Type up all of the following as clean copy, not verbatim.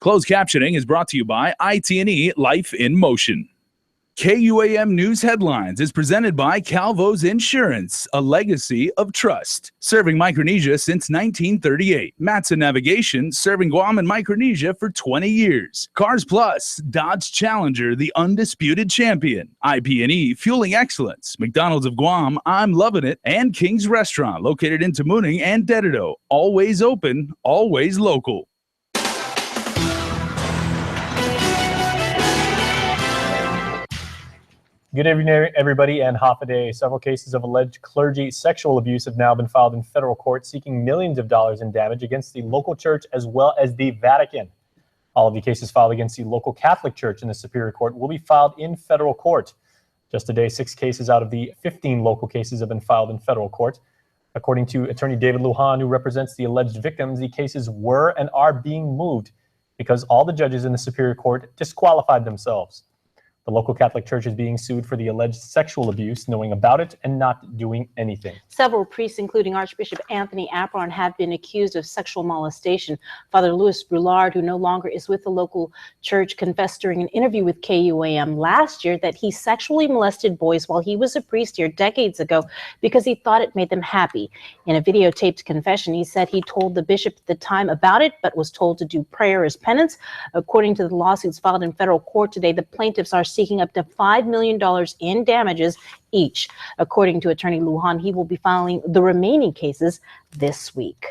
Closed captioning is brought to you by IT&E Life in Motion. KUAM News Headlines is presented by Calvo's Insurance, a legacy of trust. Serving Micronesia since 1938. Matson Navigation, serving Guam and Micronesia for 20 years. Cars Plus, Dodge Challenger, the undisputed champion. IP&E, fueling excellence. McDonald's of Guam, I'm loving it. And King's Restaurant, located in Tamuning and Dedido. Always open, always local. Good evening, everybody, and half a day. Several cases of alleged clergy sexual abuse have now been filed in federal court, seeking millions of dollars in damage against the local church as well as the Vatican. All of the cases filed against the local Catholic Church in the Superior Court will be filed in federal court. Just today, 6 cases out of the 15 local cases have been filed in federal court. According to attorney David Lujan, who represents the alleged victims, the cases were and are being moved because all the judges in the Superior Court disqualified themselves. The local Catholic Church is being sued for the alleged sexual abuse, knowing about it and not doing anything. Several priests, including Archbishop Anthony Apron, have been accused of sexual molestation. Father Louis Brulard, who no longer is with the local church, confessed during an interview with KUAM last year that he sexually molested boys while he was a priest here decades ago because he thought it made them happy. In a videotaped confession, he said he told the bishop at the time about it, but was told to do prayer as penance. According to the lawsuits filed in federal court today, the plaintiffs are seeking up to $5 million in damages each. According to attorney Lujan, he will be filing the remaining cases this week.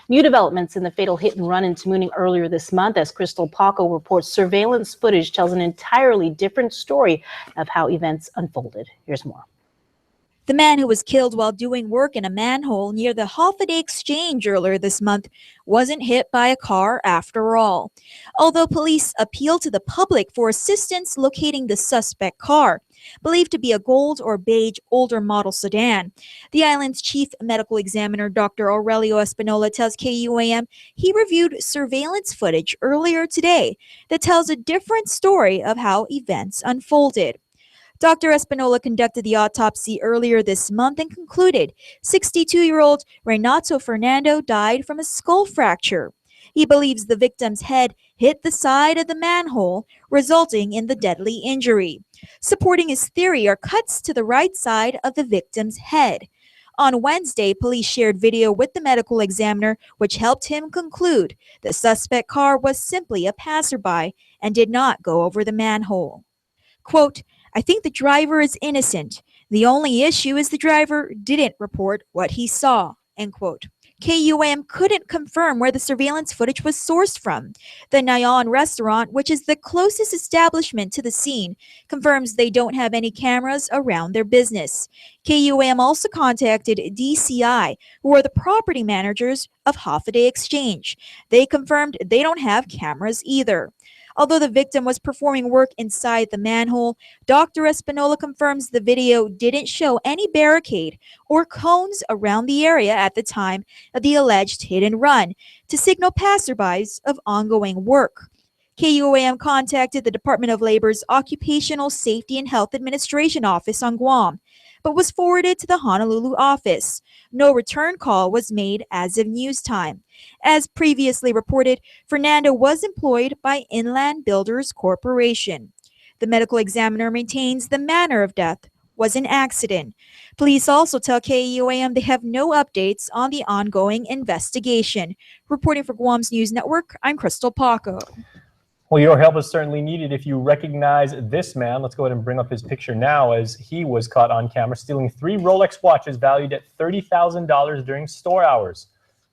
New developments in the fatal hit and run in Tamuning earlier this month, as Crystal Paco reports. Surveillance footage tells an entirely different story of how events unfolded. Here's more. The man who was killed while doing work in a manhole near the Holiday Exchange earlier this month wasn't hit by a car after all. Although police appealed to the public for assistance locating the suspect car, believed to be a gold or beige older model sedan, the island's chief medical examiner, Dr. Aurelio Espinola, tells KUAM he reviewed surveillance footage earlier today that tells a different story of how events unfolded. Dr. Espinola conducted the autopsy earlier this month and concluded 62-year-old Renato Fernando died from a skull fracture. He believes the victim's head hit the side of the manhole, resulting in the deadly injury. Supporting his theory are cuts to the right side of the victim's head. On Wednesday, police shared video with the medical examiner, which helped him conclude the suspect car was simply a passerby and did not go over the manhole. Quote, "I think the driver is innocent. The only issue is the driver didn't report what he saw," end quote. KUAM couldn't confirm where the surveillance footage was sourced from. The Nyan restaurant, which is the closest establishment to the scene, confirms they don't have any cameras around their business. KUAM also contacted DCI, who are the property managers of Holiday Exchange. They confirmed they don't have cameras either. Although the victim was performing work inside the manhole, Dr. Espinola confirms the video didn't show any barricade or cones around the area at the time of the alleged hit and run to signal passerbys of ongoing work. KUAM contacted the Department of Labor's Occupational Safety and Health Administration office on Guam, but was forwarded to the Honolulu office. No return call was made as of news time. As previously reported, Fernando was employed by Inland Builders Corporation. The medical examiner maintains the manner of death was an accident. Police also tell KUAM they have no updates on the ongoing investigation. Reporting for Guam's News Network, I'm Crystal Paco. Well, your help is certainly needed if you recognize this man. Let's go ahead and bring up his picture now, as he was caught on camera stealing 3 Rolex watches valued at $30,000 during store hours.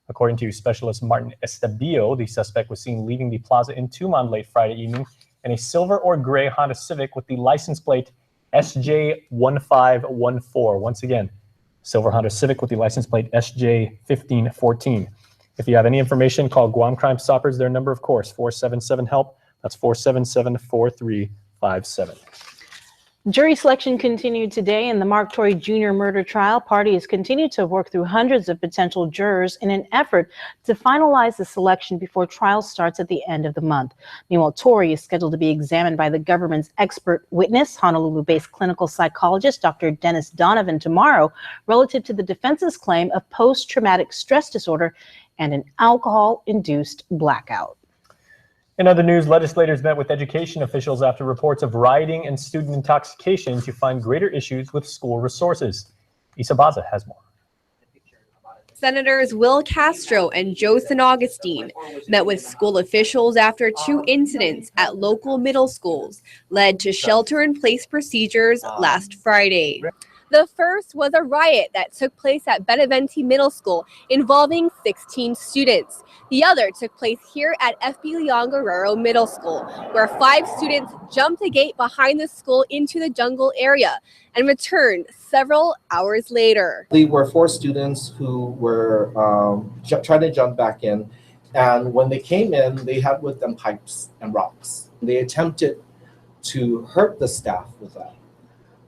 According to specialist Martin Estabillo, the suspect was seen leaving the plaza in Tumon late Friday evening in a silver or gray Honda Civic with the license plate SJ1514. Once again, silver Honda Civic with the license plate SJ1514. If you have any information, call Guam Crime Stoppers. Their number, of course, 477-HELP. That's 477-4357. Jury selection continued today in the Mark Torrey Jr. murder trial. Parties continue to work through hundreds of potential jurors in an effort to finalize the selection before trial starts at the end of the month. Meanwhile, Torrey is scheduled to be examined by the government's expert witness, Honolulu-based clinical psychologist Dr. Dennis Donovan, tomorrow, relative to the defense's claim of post-traumatic stress disorder and an alcohol-induced blackout. In other news, legislators met with education officials after reports of rioting and student intoxication to find greater issues with school resources. Isa Baza has more. Senators Will Castro and Joe San Augustine met with school officials after 2 incidents at local middle schools led to shelter-in-place procedures last Friday. The first was a riot that took place at Benavente Middle School involving 16 students. The other took place here at FB Leon Guerrero Middle School, where 5 students jumped the gate behind the school into the jungle area and returned several hours later. They were 4 students who were trying to jump back in, and when they came in, they had with them pipes and rocks. They attempted to hurt the staff with that.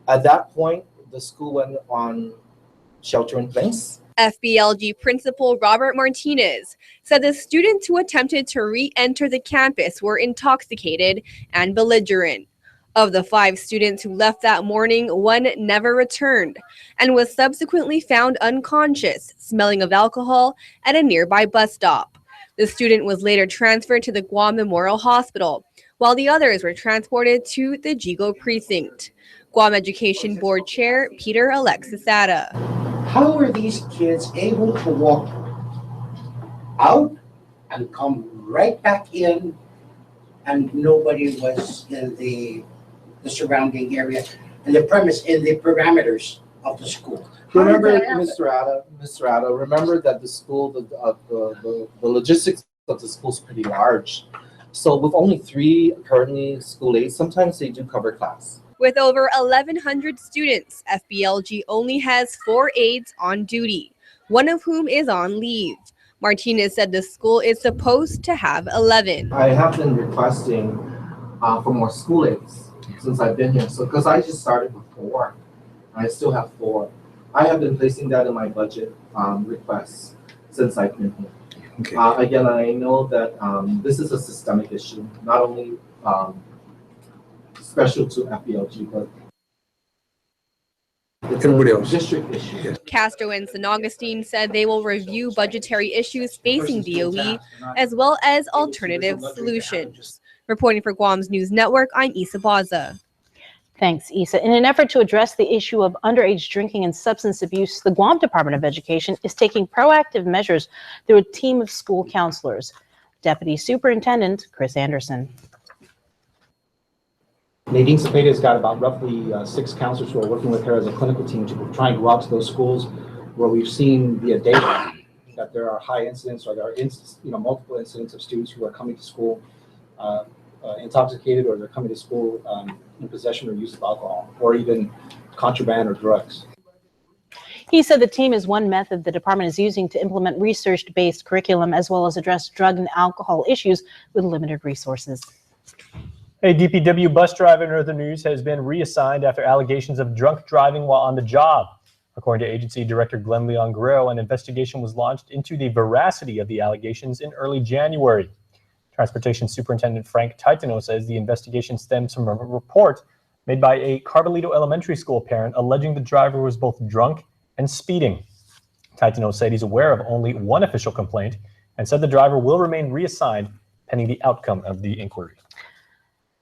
At that point, the school went on shelter in place. FBLG Principal Robert Martinez said the students who attempted to re-enter the campus were intoxicated and belligerent. Of the 5 students who left that morning, 1 never returned and was subsequently found unconscious, smelling of alcohol at a nearby bus stop. The student was later transferred to the Guam Memorial Hospital, while the others were transported to the Jigo precinct. Guam Education Board Chair Peter Alexis Ada. How are these kids able to walk out and come right back in, and nobody was in the surrounding area and the premise in the parameters of the school? Remember, Mr. Ada, remember that the school, the logistics of the school is pretty large. So with only 3 currently school aides, sometimes they do cover class. With over 1,100 students, FBLG only has 4 aides on duty, one of whom is on leave. Martinez said the school is supposed to have 11. I have been requesting for more school aides since I've been here. So because I just started with 4, I still have 4. I have been placing that in my budget requests since I've been here. Okay. Again, I know that this is a systemic issue, not only special to FBLG, but it's a district issue. Castro and San Augustine said they will review budgetary issues facing DOE as well as alternative solutions. Reporting for Guam's News Network, I'm Isa Baza. Thanks, Isa. In an effort to address the issue of underage drinking and substance abuse, the Guam Department of Education is taking proactive measures through a team of school counselors. Deputy Superintendent Chris Anderson. Nadine Cepeda's got about roughly 6 counselors who are working with her as a clinical team to try and go out to those schools where we've seen via data that there are high incidents, or there are multiple incidents of students who are coming to school intoxicated, or they're coming to school in possession or use of alcohol, or even contraband or drugs. He said the team is one method the department is using to implement research-based curriculum as well as address drug and alcohol issues with limited resources. A DPW bus driver in other news has been reassigned after allegations of drunk driving while on the job. According to Agency Director Glenn Leon Guerrero, an investigation was launched into the veracity of the allegations in early January. Transportation Superintendent Frank Titano says the investigation stems from a report made by a Carbolito Elementary School parent alleging the driver was both drunk and speeding. Titano said he's aware of only 1 official complaint and said the driver will remain reassigned pending the outcome of the inquiry.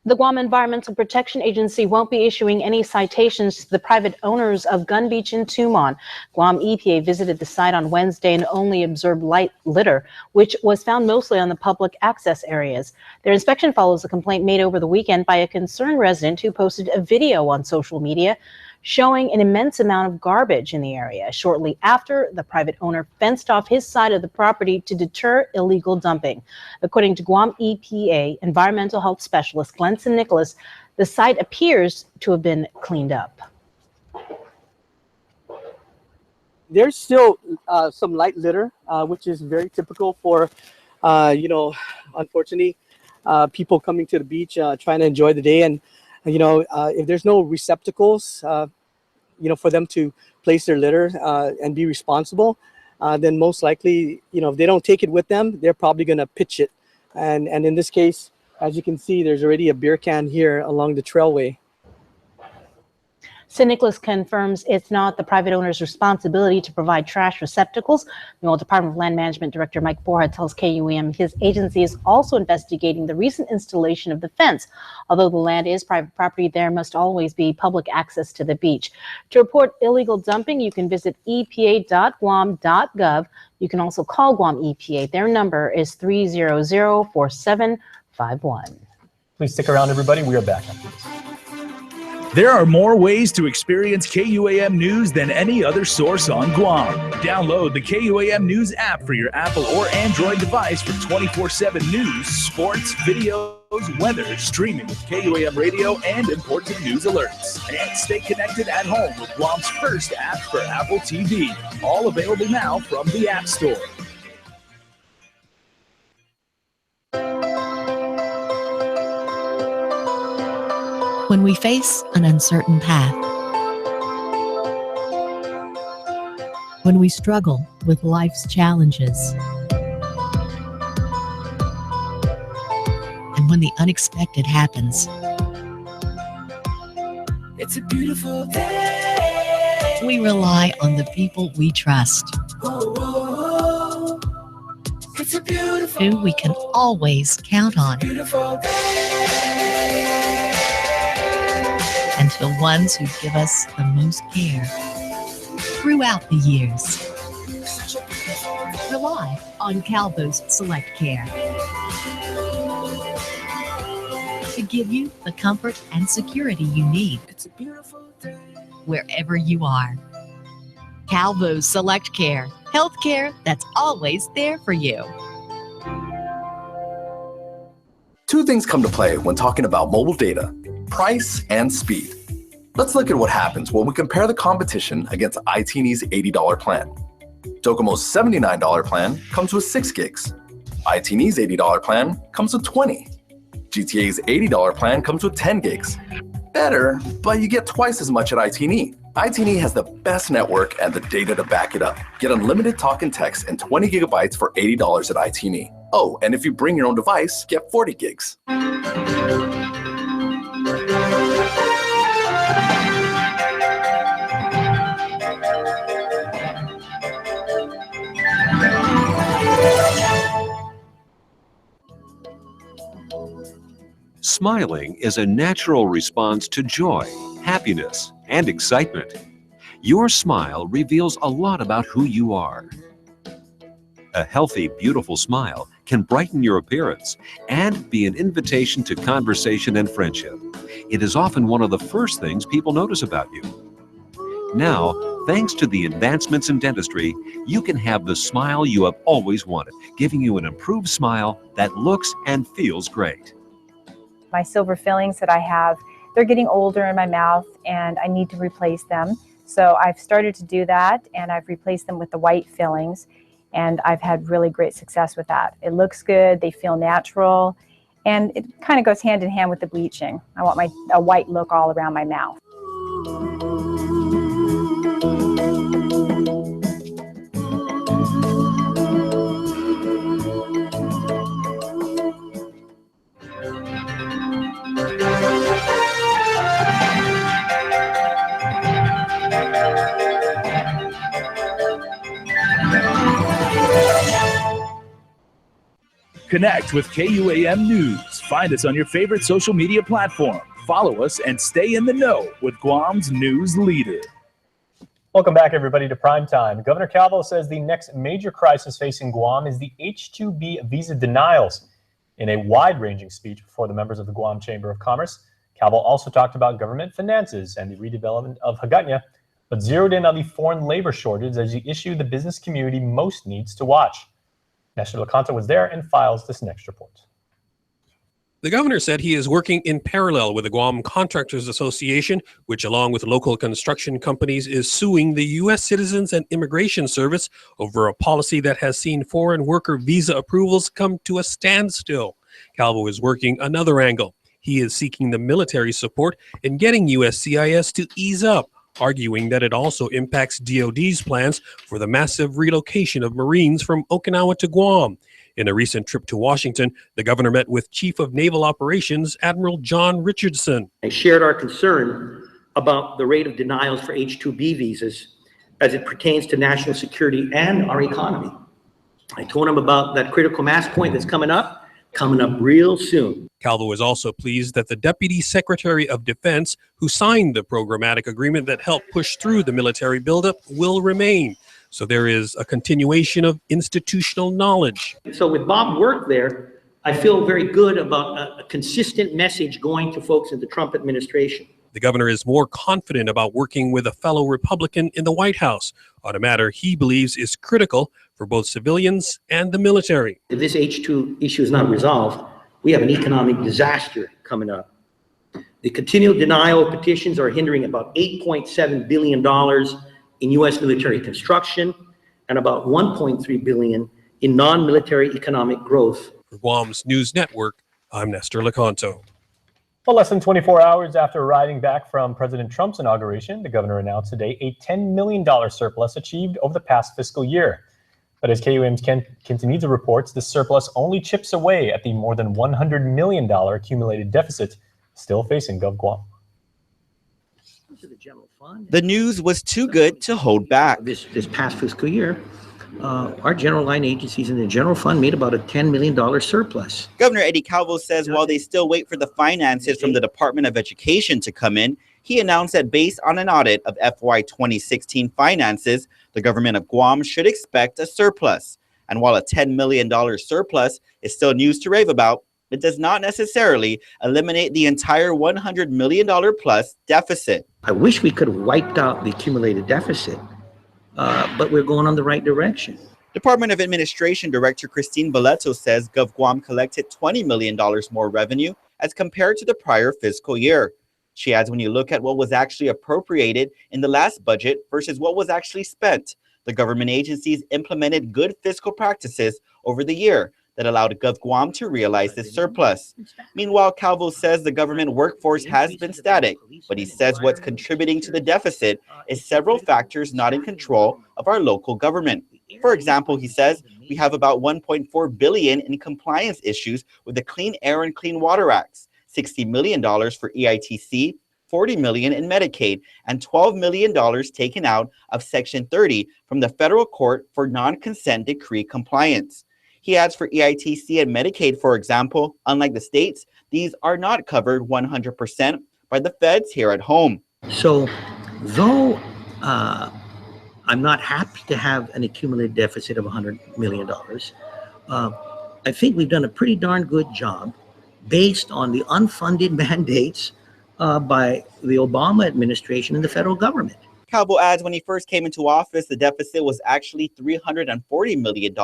The Guam Environmental Protection Agency won't be issuing any citations to the private owners of Gun Beach in Tumon. Guam EPA visited the site on Wednesday and only observed light litter, which was found mostly on the public access areas. Their inspection follows a complaint made over the weekend by a concerned resident who posted a video on social media showing an immense amount of garbage in the area shortly after the private owner fenced off his side of the property to deter illegal dumping. According to Guam EPA Environmental Health Specialist Glenson Nicholas, the site appears to have been cleaned up. There's still some light litter, which is very typical for, unfortunately, people coming to the beach trying to enjoy the day. And if there's no receptacles, for them to place their litter and be responsible, then most likely, if they don't take it with them, they're probably going to pitch it. And in this case, as you can see, there's already a beer can here along the trailway. St. Nicholas confirms it's not the private owner's responsibility to provide trash receptacles. The Department of Land Management Director Mike Borja tells KUAM his agency is also investigating the recent installation of the fence. Although the land is private property, there must always be public access to the beach. To report illegal dumping, you can visit epa.guam.gov. You can also call Guam EPA. Their number is 300-4751. Please stick around, everybody. We are back after this. There are more ways to experience KUAM News than any other source on Guam. Download the KUAM News app for your Apple or Android device for 24/7 news, sports, videos, weather, streaming with KUAM radio, and important news alerts. And stay connected at home with Guam's first app for Apple TV. All available now from the App Store. When we face an uncertain path, when we struggle with life's challenges, and when the unexpected happens, it's a beautiful day. We rely on the people we trust, it's a beautiful, who we can always count on. Beautiful day. And to the ones who give us the most care throughout the years. Rely on Calvo's Select Care to give you the comfort and security you need. It's a beautiful day. Wherever you are. Calvo's Select Care, healthcare that's always there for you. Two things come to play when talking about mobile data: price and speed. Let's look at what happens when we compare the competition against iTeeny's $80 plan. Docomo's $79 plan comes with 6 gigs. iTeeny's $80 plan comes with 20. GTA's $80 plan comes with 10 gigs. Better, but you get twice as much at iTeeny. iTeeny has the best network and the data to back it up. Get unlimited talk and text and 20 gigabytes for $80 at iTeeny. Oh, and if you bring your own device, get 40 gigs. Smiling is a natural response to joy, happiness, and excitement. Your smile reveals a lot about who you are. A healthy, beautiful smile can brighten your appearance and be an invitation to conversation and friendship. It is often one of the first things people notice about you. Now, thanks to the advancements in dentistry, you can have the smile you have always wanted, giving you an improved smile that looks and feels great. My silver fillings that I have, they're getting older in my mouth and I need to replace them. So I've started to do that and I've replaced them with the white fillings and I've had really great success with that. It looks good, they feel natural, and it kind of goes hand in hand with the bleaching. I want a white look all around my mouth. Connect with KUAM News. Find us on your favorite social media platform. Follow us and stay in the know with Guam's news leader. Welcome back, everybody, to Primetime. Governor Calvo says the next major crisis facing Guam is the H-2B visa denials. In a wide-ranging speech before the members of the Guam Chamber of Commerce, Calvo also talked about government finances and the redevelopment of Hagåtña, but zeroed in on the foreign labor shortage as the issue the business community most needs to watch. Nestor LaConta was there and files this next report. The governor said he is working in parallel with the Guam Contractors Association, which along with local construction companies is suing the U.S. Citizens and Immigration Service over a policy that has seen foreign worker visa approvals come to a standstill. Calvo is working another angle. He is seeking the military support in getting USCIS to ease up, arguing that it also impacts DOD's plans for the massive relocation of Marines from Okinawa to Guam. In a recent trip to Washington, the governor met with Chief of Naval Operations Admiral John Richardson. I shared our concern about the rate of denials for H-2B visas as it pertains to national security and our economy. I told him about that critical mass point that's coming up real soon. Calvo is also pleased that the Deputy Secretary of Defense, who signed the programmatic agreement that helped push through the military buildup, will remain. So there is a continuation of institutional knowledge. So with Bob's work there, I feel very good about a consistent message going to folks in the Trump administration. The governor is more confident about working with a fellow Republican in the White House on a matter he believes is critical for both civilians and the military. If this H-2 issue is not resolved, we have an economic disaster coming up. The continual denial of petitions are hindering about $8.7 billion in U.S. military construction and about $1.3 billion in non-military economic growth. For Guam's News Network, I'm Nestor Lecanto. Well, less than 24 hours after arriving back from President Trump's inauguration, the governor announced today a $10 million surplus achieved over the past fiscal year. But as KUAM's Ken Quintanilla reports, the surplus only chips away at the more than $100 million accumulated deficit still facing GovGuam. The news was too good to hold back. This past fiscal year, our general line agencies in the general fund made about a $10 million surplus. Governor Eddie Calvo says while they still wait for the finances from the Department of Education to come in, he announced that based on an audit of FY 2016 finances, the government of Guam should expect a surplus. And while a $10 million surplus is still news to rave about, it does not necessarily eliminate the entire $100 million plus deficit. I wish we could have wiped out the accumulated deficit, but we're going on the right direction. Department of Administration Director Christine Boleto says GovGuam collected $20 million more revenue as compared to the prior fiscal year. She adds when you look at what was actually appropriated in the last budget versus what was actually spent, the government agencies implemented good fiscal practices over the year that allowed GovGuam to realize this surplus. Meanwhile, Calvo says the government workforce has been static, but he says what's contributing to the deficit is several factors not in control of our local government. For example, he says we have about $1.4 billion in compliance issues with the Clean Air and Clean Water Acts, $60 million for EITC, $40 million in Medicaid, and $12 million taken out of Section 30 from the federal court for non-consent decree compliance. He adds for EITC and Medicaid, for example, unlike the states, these are not covered 100% by the feds here at home. So though I'm not happy to have an accumulated deficit of $100 million, I think we've done a pretty darn good job based on the unfunded mandates by the Obama administration and the federal government. Calvo adds when he first came into office, the deficit was actually $340 million,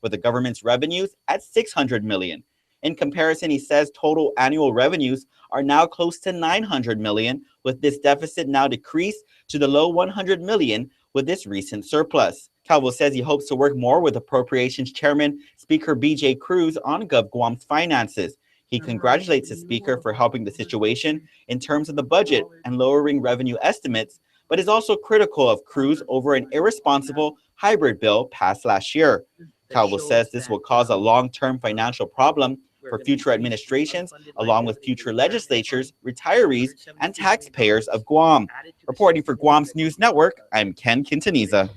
with the government's revenues at $600 million. In comparison, he says total annual revenues are now close to $900 million, with this deficit now decreased to the low $100 million with this recent surplus. Calvo says he hopes to work more with Appropriations Chairman Speaker B.J. Cruz on GovGuam's finances. He congratulates the Speaker for helping the situation in terms of the budget and lowering revenue estimates, but is also critical of Cruz over an irresponsible hybrid bill passed last year. Calvo says this will cause a long-term financial problem for future administrations, along with future legislatures, retirees, and taxpayers of Guam. Reporting for Guam's News Network, I'm Ken Quintanilla.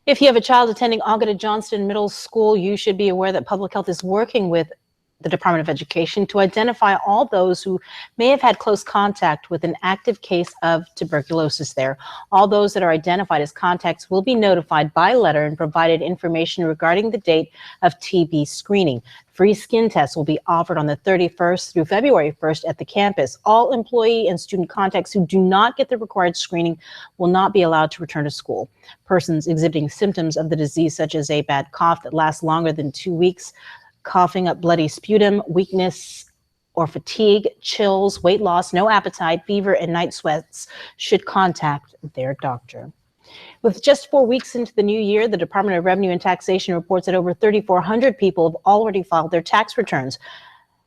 If you have a child attending Agata Johnston Middle School, you should be aware that Public Health is working with the Department of Education to identify all those who may have had close contact with an active case of tuberculosis there. All those that are identified as contacts will be notified by letter and provided information regarding the date of TB screening. Free skin tests will be offered on the 31st through February 1st at the campus. All employee and student contacts who do not get the required screening will not be allowed to return to school. Persons exhibiting symptoms of the disease, such as a bad cough that lasts longer than 2 weeks, coughing up bloody sputum, weakness or fatigue, chills, weight loss, no appetite, fever, and night sweats should contact their doctor. With just 4 weeks into the new year, the Department of Revenue and Taxation reports that over 3,400 people have already filed their tax returns.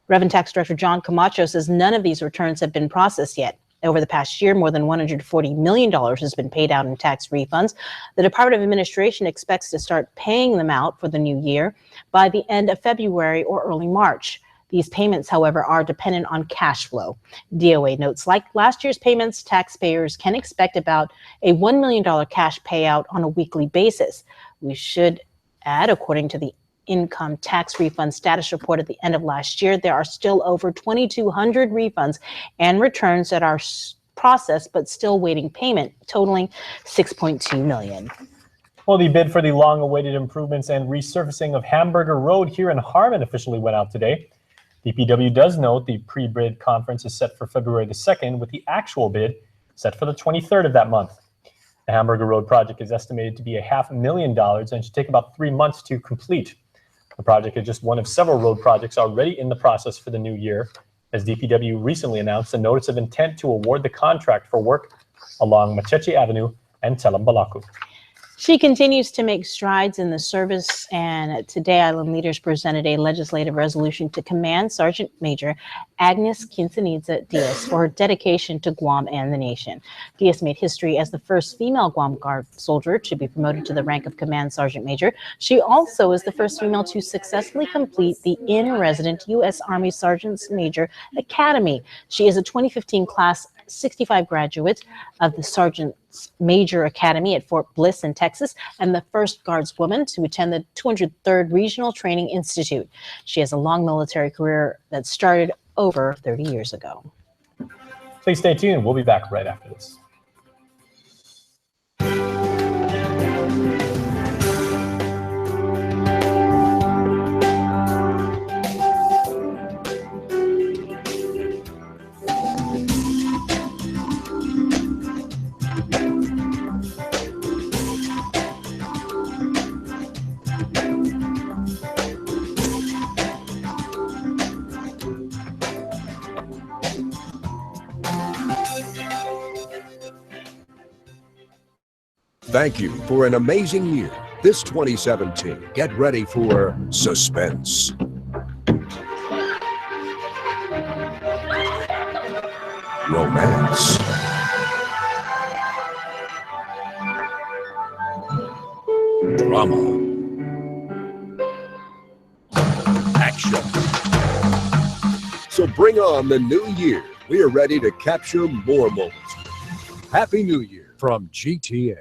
Revenue Tax Director John Camacho says none of these returns have been processed yet. Over the past year, more than $140 million has been paid out in tax refunds. The Department of Administration expects to start paying them out for the new year by the end of February or early March. These payments, however, are dependent on cash flow. DOA notes, like last year's payments, taxpayers can expect about a $1 million cash payout on a weekly basis. We should add, according to the income tax refund status report at the end of last year, there are still over 2,200 refunds and returns that are processed but still waiting payment, totaling $6.2 million. Well, the bid for the long-awaited improvements and resurfacing of Hamburger Road here in Harmon officially went out today. DPW does note the pre-bid conference is set for February the 2nd, with the actual bid set for the 23rd of that month. The Hamburger Road project is estimated to be $500,000 and should take about 3 months to complete. The project is just one of several road projects already in the process for the new year, as DPW recently announced a notice of intent to award the contract for work along Macheche Avenue and Telambalaku. She continues to make strides in the service, and today Island leaders presented a legislative resolution to Command Sergeant Major Agnes Quintanilla Diaz for her dedication to Guam and the nation. Diaz made history as the first female Guam Guard soldier to be promoted to the rank of Command Sergeant Major. She also is the first female to successfully complete the in-resident U.S. Army Sergeant Major Academy. She is a 2015 class 65 graduate of the Sergeant Major Academy at Fort Bliss in Texas, and the first Guardswoman to attend the 203rd Regional Training Institute. She has a long military career that started over 30 years ago. Please stay tuned. We'll be back right after this. Thank you for an amazing year. This 2017, get ready for suspense, romance, drama, action. So bring on the new year. We are ready to capture more moments. Happy New Year from GTA.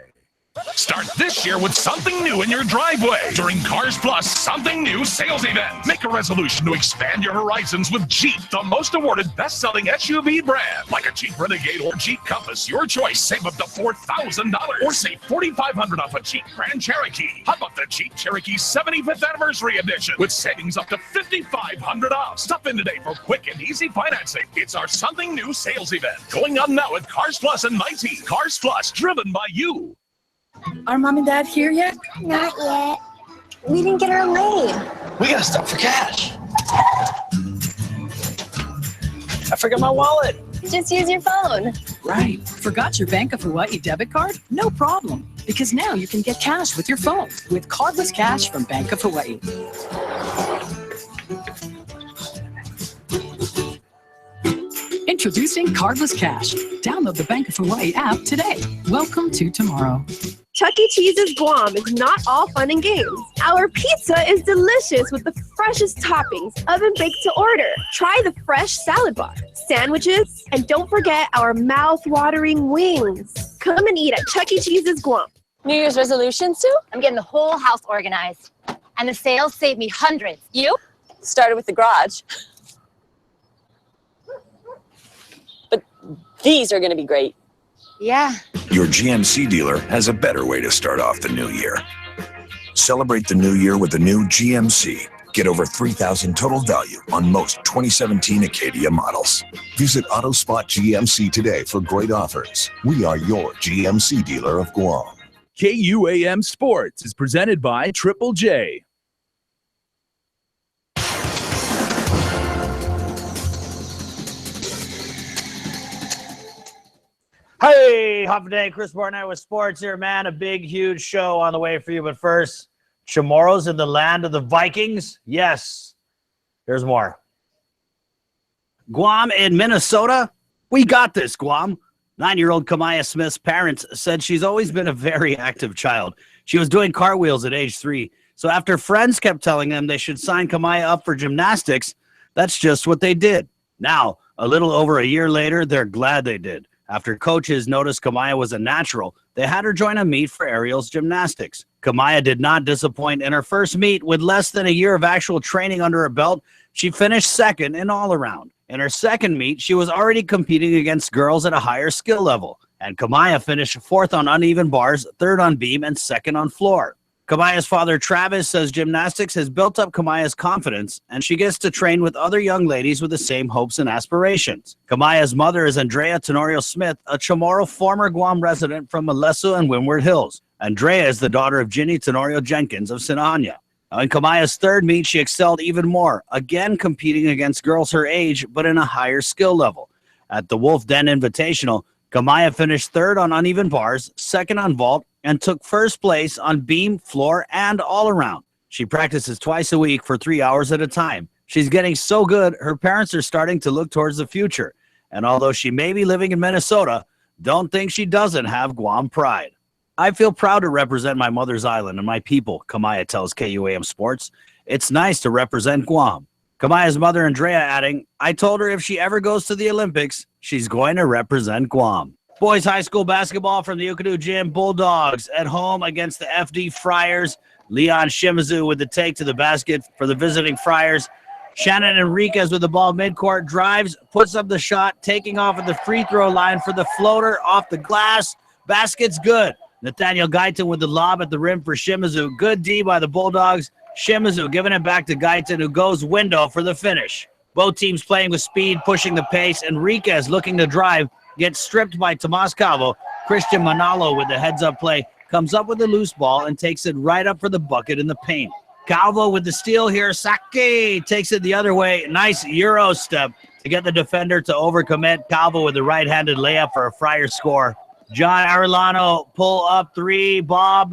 Start this year with something new in your driveway during Cars Plus Something New sales event. Make a resolution to expand your horizons with Jeep, the most awarded best-selling SUV brand. Like a Jeep Renegade or Jeep Compass, your choice. Save up to $4,000 or save $4,500 off a Jeep Grand Cherokee. How about the Jeep Cherokee 75th Anniversary Edition with savings up to $5,500 off. Stop in today for quick and easy financing. It's our Something New sales event going on now at Cars Plus and Mighty. Cars Plus, driven by you. Are Mom and Dad here yet? Not yet. We didn't get our name. We gotta stop for cash. I forgot my wallet. Just use your phone. Right. Forgot your Bank of Hawaii debit card? No problem. Because now you can get cash with your phone with cardless cash from Bank of Hawaii. Introducing Cardless Cash. Download the Bank of Hawaii app today. Welcome to tomorrow. Chuck E. Cheese's Guam is not all fun and games. Our pizza is delicious with the freshest toppings, oven-baked to order. Try the fresh salad bar, sandwiches, and don't forget our mouth-watering wings. Come and eat at Chuck E. Cheese's Guam. New Year's resolution, Sue? I'm getting the whole house organized. And the sales saved me hundreds. You? Started with the garage. But these are going to be great. Yeah. Your GMC dealer has a better way to start off the new year. Celebrate the new year with the new GMC. Get over $3,000 total value on most 2017 Acadia models. Visit AutoSpot GMC today for great offers. We are your GMC dealer of Guam. KUAM Sports is presented by Triple J. Hey, Hot Day, Chris Barnett with Sports here, man. A big, huge show on the way for you. But first, Chamorro's in the land of the Vikings? Yes. Here's more. Guam in Minnesota? We got this, Guam. 9-year-old Kamaya Smith's parents said she's always been a very active child. She was doing cartwheels at age 3. So after friends kept telling them they should sign Kamaya up for gymnastics, That's just what they did. Now, a little over a year later, they're glad they did. After coaches noticed Kamaya was a natural, they had her join a meet for aerials gymnastics. Kamaya did not disappoint in her first meet. With less than a year of actual training under her belt, she finished second in all around. In her second meet, she was already competing against girls at a higher skill level, and Kamaya finished fourth on uneven bars, third on beam, and second on floor. Kamaya's father, Travis, says gymnastics has built up Kamaya's confidence, and she gets to train with other young ladies with the same hopes and aspirations. Kamaya's mother is Andrea Tenorio Smith, a Chamorro former Guam resident from Malesu and Windward Hills. Andrea is the daughter of Ginny Tenorio Jenkins of Sinaña. In Kamaya's third meet, she excelled even more, again competing against girls her age, but in a higher skill level. At the Wolf Den Invitational, Kamaya finished third on uneven bars, second on vault, and took first place on beam, floor, and all around. She practices twice a week for 3 hours at a time. She's getting so good, her parents are starting to look towards the future. And although she may be living in Minnesota, don't think she doesn't have Guam pride. I feel proud to represent my mother's island and my people, Kamaya tells KUAM Sports. It's nice to represent Guam. Kamaya's mother, Andrea, adding, I told her if she ever goes to the Olympics, she's going to represent Guam. Boys high school basketball from the Ukadu Gym. Bulldogs at home against the FD Friars. Leon Shimizu with the take to the basket for the visiting Friars. Shannon Enriquez with the ball midcourt, drives, puts up the shot, taking off at the free throw line for the floater off the glass. Basket's good. Nathaniel Guyton with the lob at the rim for Shimizu. Good D by the Bulldogs. Shimizu giving it back to Guyton, who goes window for the finish. Both teams playing with speed, pushing the pace. Enriquez looking to drive, gets stripped by Tomas Calvo. Christian Manalo with the heads-up play comes up with the loose ball and takes it right up for the bucket in the paint. Calvo with the steal here. Saki takes it the other way. Nice Euro step to get the defender to overcommit. Calvo with the right-handed layup for a Friar score. John Arellano pull up three. Bob,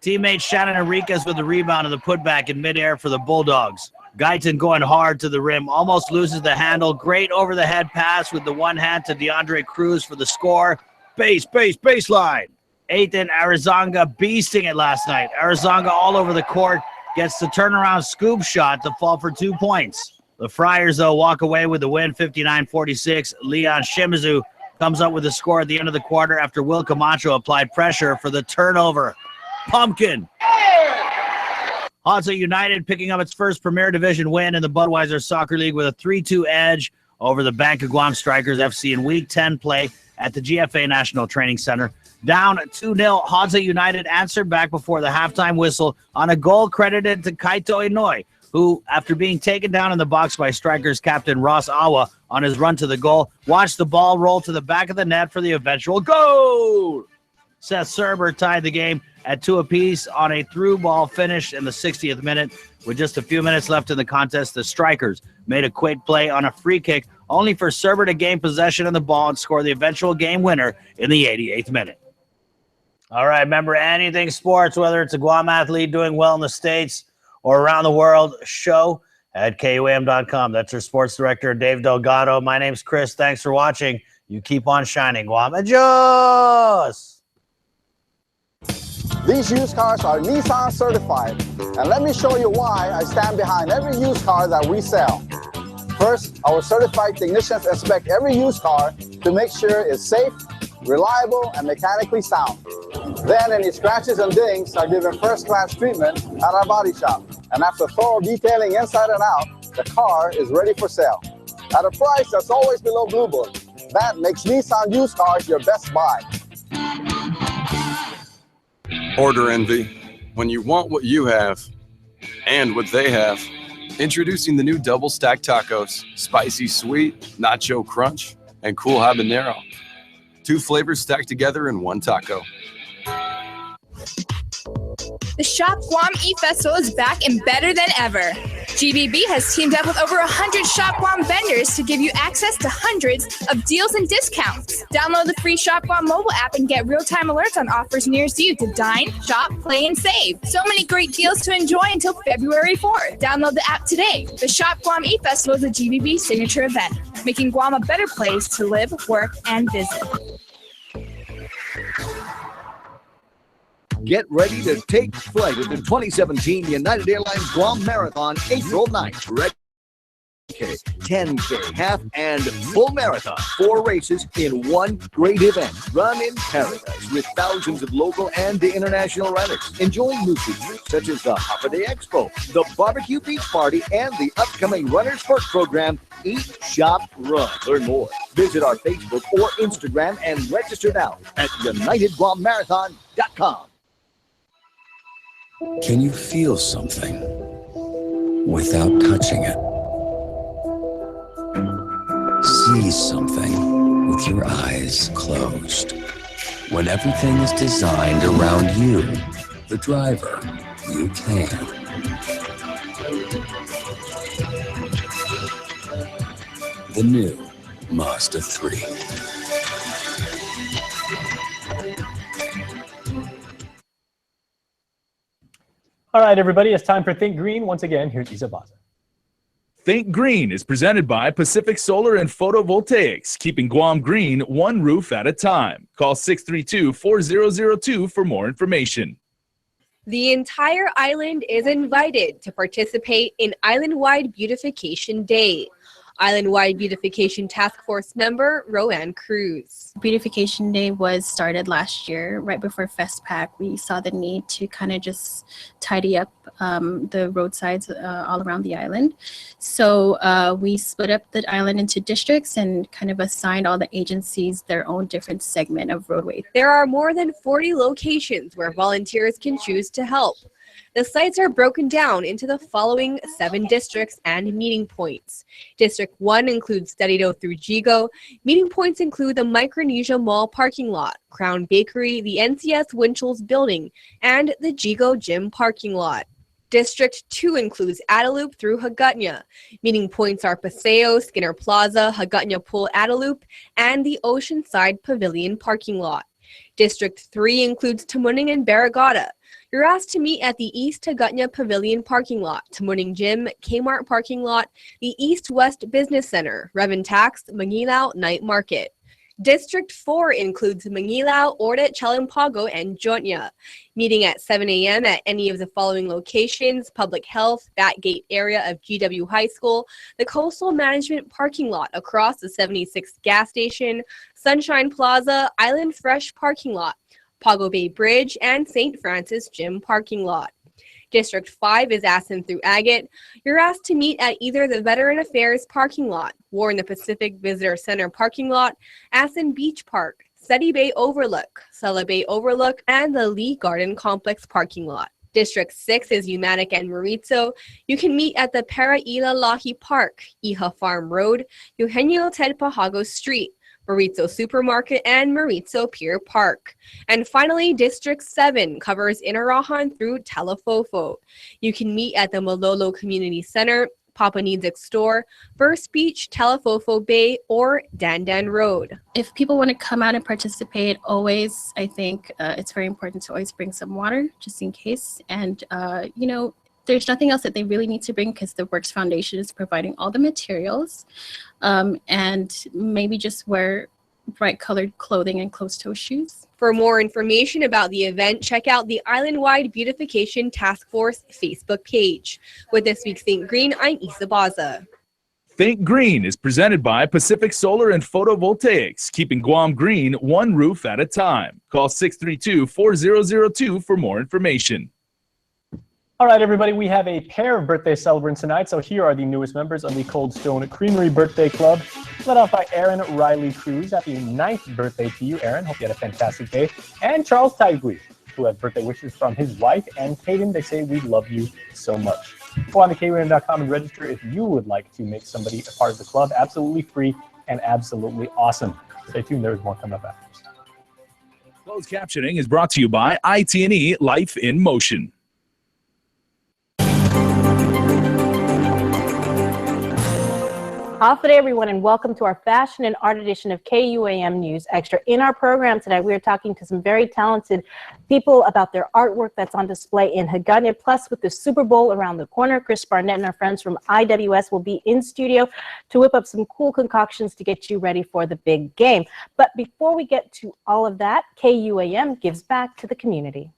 teammate Shannon Enriquez with the rebound and the putback in midair for the Bulldogs. Guyton going hard to the rim, almost loses the handle. Great over-the-head pass with the one hand to DeAndre Cruz for the score. Baseline. Ethan Arizonga beasting it last night. Arizonga all over the court, gets the turnaround scoop shot to fall for 2 points. The Friars, though, walk away with the win, 59-46. Leon Shimizu comes up with a score at the end of the quarter after Will Camacho applied pressure for the turnover. Pumpkin. Hadza United picking up its first Premier Division win in the Budweiser Soccer League with a 3-2 edge over the Bank of Guam Strikers FC in Week 10 play at the GFA National Training Center. Down 2-0, Hadza United answered back before the halftime whistle on a goal credited to Kaito Inouye, who, after being taken down in the box by Strikers captain Ross Awa on his run to the goal, watched the ball roll to the back of the net for the eventual goal. Seth Serber tied the game at 2 apiece on a through ball finish in the 60th minute. With just a few minutes left in the contest, the Strikers made a quick play on a free kick, only for Serber to gain possession of the ball and score the eventual game winner in the 88th minute. All right, remember anything sports, whether it's a Guam athlete doing well in the States or around the world, show at KUAM.com. That's your sports director, Dave Delgado. My name's Chris. Thanks for watching. You keep on shining, Guam. Adios! These used cars are Nissan certified, and let me show you why I stand behind every used car that we sell. First, our certified technicians inspect every used car to make sure it's safe, reliable, and mechanically sound. Then any scratches and dings are given first-class treatment at our body shop. And after thorough detailing inside and out, the car is ready for sale. At a price that's always below Blue Book. That makes Nissan used cars your best buy. Order envy. When you want what you have and what they have. Introducing the new double stack tacos, spicy sweet, nacho crunch, and cool habanero. 2 flavors stacked together in one taco. The Shop Guam E-Festival is back and better than ever. GBB has teamed up with over 100 Shop Guam vendors to give you access to hundreds of deals and discounts. Download the free Shop Guam mobile app and get real-time alerts on offers nearest you to dine, shop, play, and save. So many great deals to enjoy until February 4th. Download the app today. The Shop Guam E-Festival is a GBB signature event, making Guam a better place to live, work, and visit. Get ready to take flight at the 2017 United Airlines Guam Marathon, April 9th. 5K, 10K, half, and full marathon. 4 races in one great event. Run in paradise with thousands of local and international runners. Enjoy new features such as the Holiday Expo, the Barbecue Beach Party, and the upcoming Runners First program, Eat, Shop, Run. Learn more. Visit our Facebook or Instagram and register now at UnitedGuamMarathon.com. Can you feel something without touching it? See something with your eyes closed. When everything is designed around you, the driver, you can. The new Mazda 3. All right, everybody, it's time for Think Green. Once again, here's Isa Baza. Think Green is presented by Pacific Solar and Photovoltaics, keeping Guam green one roof at a time. Call 632-4002 for more information. The entire island is invited to participate in Islandwide Beautification Day. Islandwide Beautification Task Force member Roanne Cruz. Beautification Day was started last year, right before FestPac. We saw the need to kind of just tidy up the roadsides all around the island. So we split up the island into districts and kind of assigned all the agencies their own different segment of roadway. There are more than 40 locations where volunteers can choose to help. The sites are broken down into the following 7 districts and meeting points. District 1 includes Stadido through Jigo. Meeting points include the Micronesia Mall parking lot, Crown Bakery, the NCS Winchell's building, and the Jigo Gym parking lot. District 2 includes Adaloop through Hagutnya. Meeting points are Paseo, Skinner Plaza, Hagutnya Pool Adaloop, and the Oceanside Pavilion parking lot. District 3 includes Tamuning and Barragata. You're asked to meet at the East Hagutnya Pavilion parking lot, Tamuning Gym, Kmart parking lot, the East-West Business Center, Revan Tax, Mangilaw Night Market. District 4 includes Mangilaw, Ordet, Chalampago, and Jonya. Meeting at 7 a.m. at any of the following locations: Public Health, Batgate area of GW High School, the Coastal Management parking lot across the 76th gas station, Sunshine Plaza, Island Fresh parking lot, Pago Bay Bridge, and St. Francis Gym parking lot. District 5 is Assen through Agate. You're asked to meet at either the Veteran Affairs parking lot, Warren the Pacific Visitor Center parking lot, Assen Beach Park, Seti Bay Overlook, Sella Bay Overlook, and the Lee Garden Complex parking lot. District 6 is Umatic and Maritzo. You can meet at the Paraila Lahi Park, Iha Farm Road, Eugenio Ted Pahago Street, Maritzo Supermarket, and Maritzo Pier Park. And finally, District 7 covers Inarahan through Talafofo. You can meet at the Malolo Community Center, Papanidzik Store, First Beach, Talafofo Bay, or Dandan Road. If people want to come out and participate, always, I think it's very important to always bring some water, just in case. And, you know, there's nothing else that they really need to bring because the Works Foundation is providing all the materials, and maybe just wear bright colored clothing and closed-toe shoes. For more information about the event, check out the Islandwide Beautification Task Force Facebook page. With this week's Think Green, I'm Isa Baza. Think Green is presented by Pacific Solar and Photovoltaics, keeping Guam green one roof at a time. Call 632-4002 for more information. All right, everybody, we have a pair of birthday celebrants tonight. So here are the newest members of the Cold Stone Creamery Birthday Club, led off by Aaron Riley Cruz. Happy 9th birthday to you, Aaron. Hope you had a fantastic day. And Charles Taigui, who has birthday wishes from his wife and Kaden. They say, we love you so much. Go on to KUAM.com and register if you would like to make somebody a part of the club. Absolutely free and absolutely awesome. Stay tuned. There's more coming up after this. Closed captioning is brought to you by IT&E Life in Motion. Off today, everyone, and welcome to our fashion and art edition of KUAM News Extra. In our program tonight, we are talking to some very talented people about their artwork that's on display in Hagutnya. Plus, with the Super Bowl around the corner, Chris Barnett and our friends from IWS will be in studio to whip up some cool concoctions to get you ready for the big game. But before we get to all of that, KUAM gives back to the community.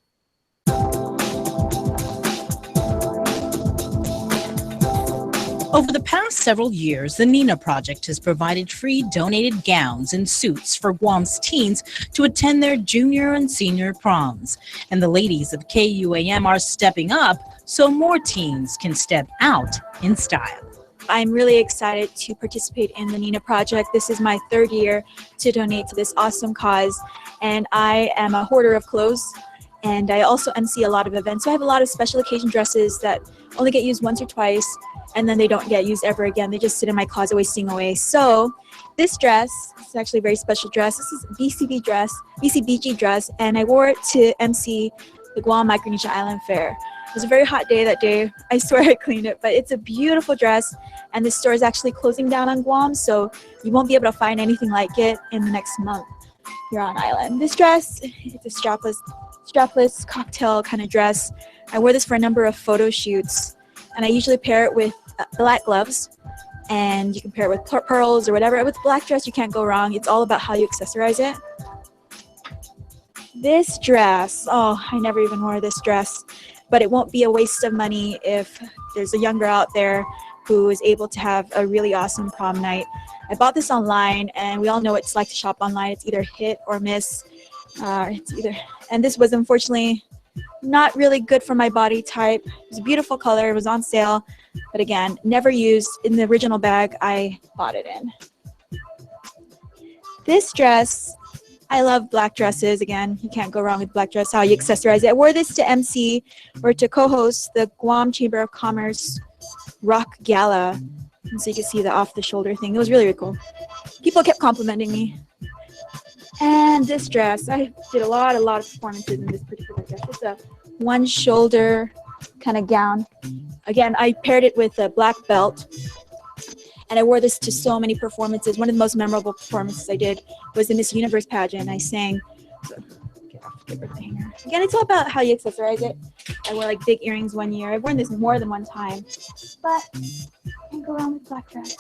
Over the past several years, the Nina Project has provided free donated gowns and suits for Guam's teens to attend their junior and senior proms. And the ladies of KUAM are stepping up so more teens can step out in style. I'm really excited to participate in the Nina Project. This is my third year to donate to this awesome cause, and I am a hoarder of clothes, and I also MC a lot of events. So I have a lot of special occasion dresses that only get used once or twice, and then they don't get used ever again. They just sit in my closet wasting away. So this dress is actually a very special dress. This is a BCBG dress, and I wore it to MC the Guam Micronesia Island Fair. It was a very hot day that day. I swear I cleaned it, but it's a beautiful dress, and this store is actually closing down on Guam, so you won't be able to find anything like it in the next month here on island. This dress, it's a strapless cocktail kind of dress. I wore this for a number of photo shoots, and I usually pair it with black gloves, and you can pair it with pearls or whatever. With black dress, you can't go wrong. It's all about how you accessorize it. This dress, oh, I never even wore this dress, but it won't be a waste of money if there's a young girl out there who is able to have a really awesome prom night. I bought this online, and we all know what it's like to shop online. It's either hit or miss. And this was unfortunately not really good for my body type. It was a beautiful color. It was on sale, but again, never used in the original bag I bought it in. This dress, I love black dresses. Again, you can't go wrong with black dress, how you accessorize it. I wore this to MC or to co-host the Guam Chamber of Commerce Rock Gala. And so you can see the off-the-shoulder thing. It was really, really cool. People kept complimenting me. And this dress, I did a lot of performances in this particular dress. It's a one-shoulder kind of gown. Again, I paired it with a black belt. And I wore this to so many performances. One of the most memorable performances I did was the Miss Universe pageant. I sang, again, it's all about how you accessorize it. I wore like big earrings one year. I've worn this more than one time, but I can't go wrong with black dress.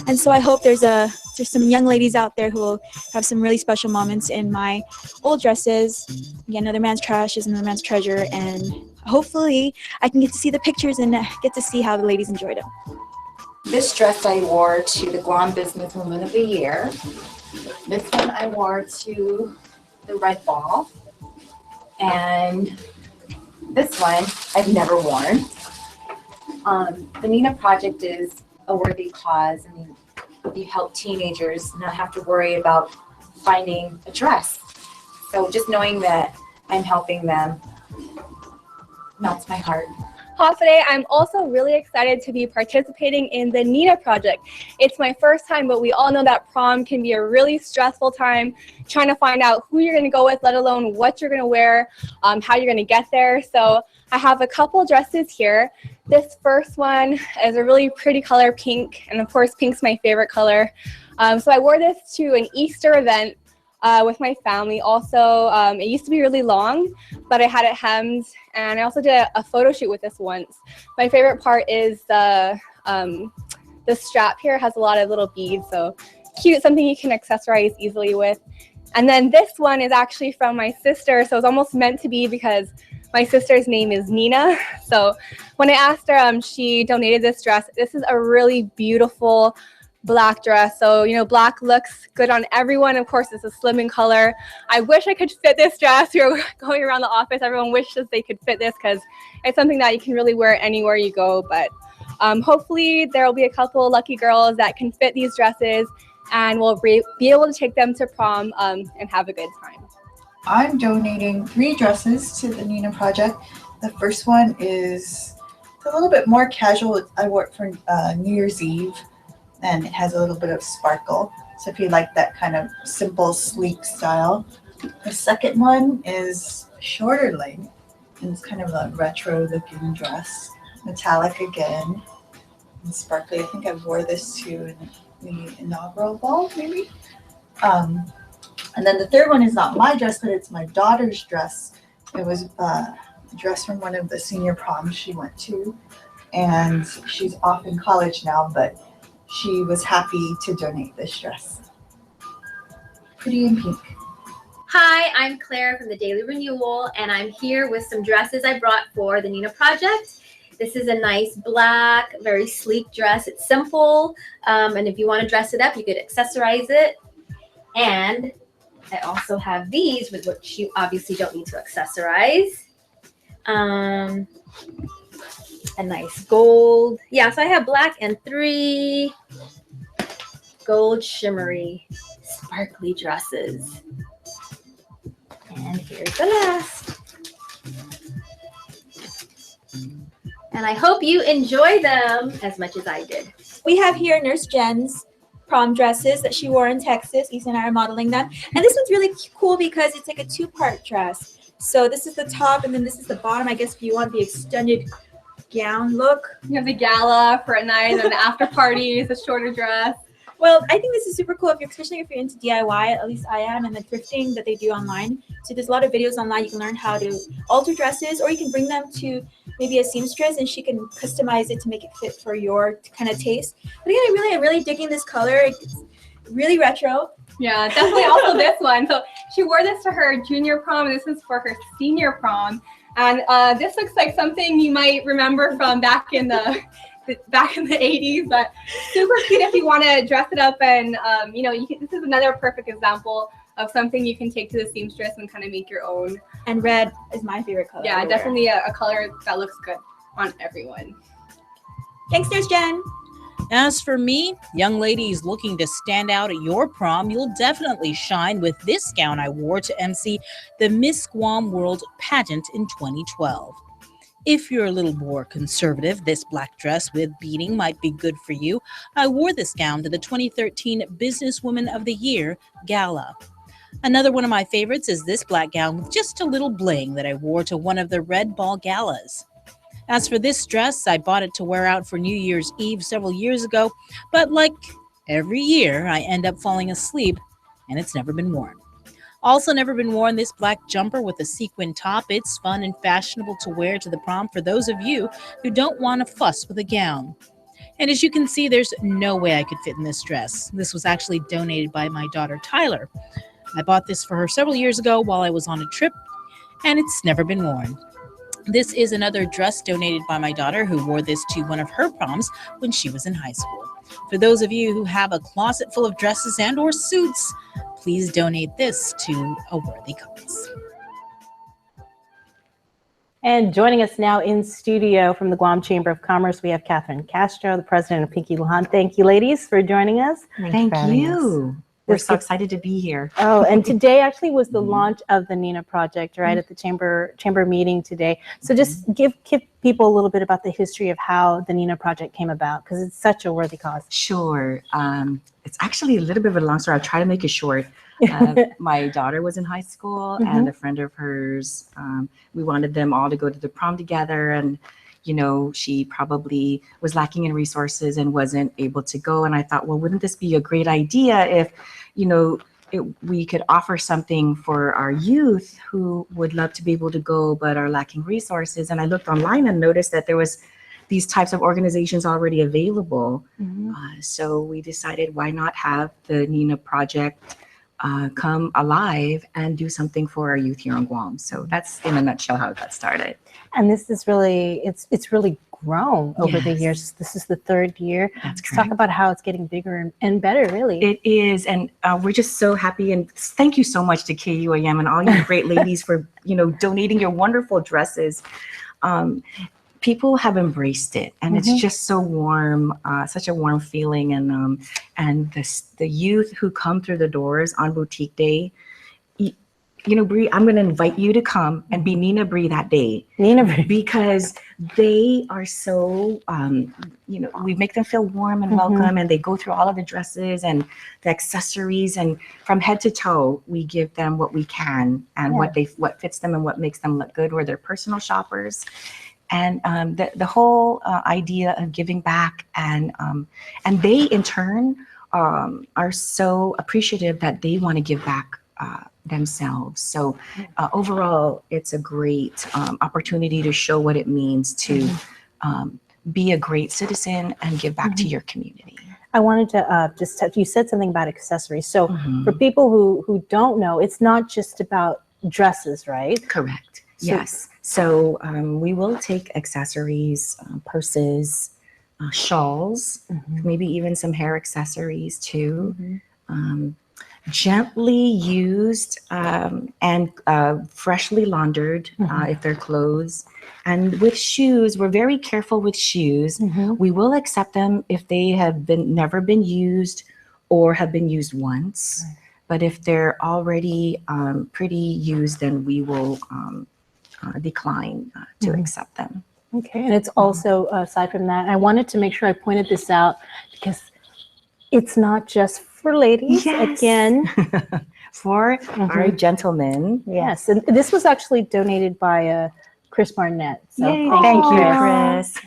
And so I hope there's some young ladies out there who will have some really special moments in my old dresses. Again, another man's trash is another man's treasure, and hopefully I can get to see the pictures and get to see how the ladies enjoyed it. This dress I wore to the Guam Businesswoman of the Year. This one I wore to the Red Ball. And this one I've never worn. The Nina Project is a worthy cause. I mean, you help teenagers not have to worry about finding a dress. So just knowing that I'm helping them melts my heart. Today, I'm also really excited to be participating in the Nina Project. It's my first time, but we all know that prom can be a really stressful time, trying to find out who you're going to go with, let alone what you're going to wear, how you're going to get there. So I have a couple dresses here. This first one is a really pretty color, pink, and of course, pink's my favorite color. So I wore this to an Easter event with my family. Also, it used to be really long, but I had it hemmed, and I also did a photo shoot with this once. My favorite part is the strap here has a lot of little beads, so cute, something you can accessorize easily with. And then this one is actually from my sister, so it's almost meant to be because my sister's name is Nina. So when I asked her, she donated this dress. This is a really beautiful black dress. So, you know, black looks good on everyone. Of course, it's a slimming color. I wish I could fit this dress. We were going around the office. Everyone wishes they could fit this because it's something that you can really wear anywhere you go. But hopefully there will be a couple lucky girls that can fit these dresses, and we'll be able to take them to prom and have a good time. I'm donating 3 dresses to the Nina Project. The first one is a little bit more casual. I wore it for New Year's Eve, and it has a little bit of sparkle. So if you like that kind of simple, sleek style. The second one is shorter leg, and it's kind of a retro looking dress. Metallic again, and sparkly. I think I wore this to the inaugural ball, maybe. And then the third one is not my dress, but it's my daughter's dress. It was a dress from one of the senior proms she went to, and she's off in college now, but she was happy to donate this dress. Pretty in pink. Hi, I'm Claire from the Daily Renewal, and I'm here with some dresses I brought for the Nina Project. This is a nice black, very sleek dress. It's simple, and if you want to dress it up, you could accessorize it. And I also have these, with which you obviously don't need to accessorize. A nice gold. Yeah, so I have black and 3 gold shimmery sparkly dresses. And here's the last. And I hope you enjoy them as much as I did. We have here Nurse Jen's prom dresses that she wore in Texas. Isa and I are modeling them. And this one's really cool because it's like a 2-part dress. So this is the top and then this is the bottom. I guess if you want the extended gown look. You have the gala for at night and then the after party is a shorter dress. Well, I think this is super cool, especially if you're into DIY, at least I am, and the thrifting that they do online. So there's a lot of videos online. You can learn how to alter dresses, or you can bring them to maybe a seamstress and she can customize it to make it fit for your kind of taste. But again, I'm really digging this color. It's really retro. Yeah, definitely also this one. So she wore this to her junior prom, and this is for her senior prom. And this looks like something you might remember from back in the 80s, but super cute if you want to dress it up. And you know, this is another perfect example of something you can take to the seamstress and kind of make your own. And red is my favorite color. Yeah, definitely a color that looks good on everyone. Thanks, Nurse Jen. As for me, young ladies looking to stand out at your prom, you'll definitely shine with this gown I wore to MC the Miss Guam World pageant in 2012. If you're a little more conservative, this black dress with beading might be good for you. I wore this gown to the 2013 Businesswoman of the Year Gala. Another one of my favorites is this black gown with just a little bling that I wore to one of the Red Ball galas. As for this dress, I bought it to wear out for New Year's Eve several years ago, but like every year, I end up falling asleep and it's never been worn. Also never been worn, this black jumper with a sequin top. It's fun and fashionable to wear to the prom for those of you who don't want to fuss with a gown. And as you can see, there's no way I could fit in this dress. This was actually donated by my daughter, Tyler. I bought this for her several years ago while I was on a trip, and it's never been worn. This is another dress donated by my daughter who wore this to one of her proms when she was in high school. For those of you who have a closet full of dresses and or suits, please donate this to a worthy cause. And joining us now in studio from the Guam Chamber of Commerce, we have Catherine Castro, the president of Pinky Lujan. Thank you, ladies, for joining us. Thank you. We're so excited to be here. Oh, and today actually was the launch of the NINA project, right, at the chamber meeting today. So just give people a little bit about the history of how the NINA project came about, because it's such a worthy cause. Sure. It's actually a little bit of a long story. I'll try to make it short. My daughter was in high school, and a friend of hers, we wanted them all to go to the prom together, and you know, she probably was lacking in resources and wasn't able to go. And I thought, well, wouldn't this be a great idea if, you know, we could offer something for our youth who would love to be able to go but are lacking resources. And I looked online and noticed that there was these types of organizations already available. So we decided, why not have the NINA project come alive and do something for our youth here in Guam. So that's in a nutshell how it got started. And this is really, it's really grown over the years. This is the 3rd year. That's Let's talk about how it's getting bigger and better, really. It is, and we're just so happy, and thank you so much to KUAM and all you great ladies for, you know, donating your wonderful dresses. People have embraced it, and it's just so warm, such a warm feeling. And the youth who come through the doors on Boutique Day, you know, Bree, I'm going to invite you to come and be Nina Bree that day. Nina Bree. Because they are so, you know, we make them feel warm and welcome, and they go through all of the dresses and the accessories, and from head to toe, we give them what we can and what fits them and what makes them look good. We're their personal shoppers. And the whole idea of giving back, and they in turn are so appreciative that they want to give back themselves. So overall, it's a great opportunity to show what it means to be a great citizen and give back to your community. I wanted to just touch, you said something about accessories. So for people who don't know, it's not just about dresses, right? Correct. Yes. So we will take accessories, purses, shawls, maybe even some hair accessories too. Gently used and freshly laundered if they're clothes. And with shoes, we're very careful with shoes. We will accept them if they have never been used or have been used once. But if they're already pretty used, then we will decline to accept them. Okay, and it's also, aside from that, I wanted to make sure I pointed this out because it's not just for ladies, again. For our gentlemen. Yes, and this was actually donated by Chris Barnett. So Yay, thank you, Chris.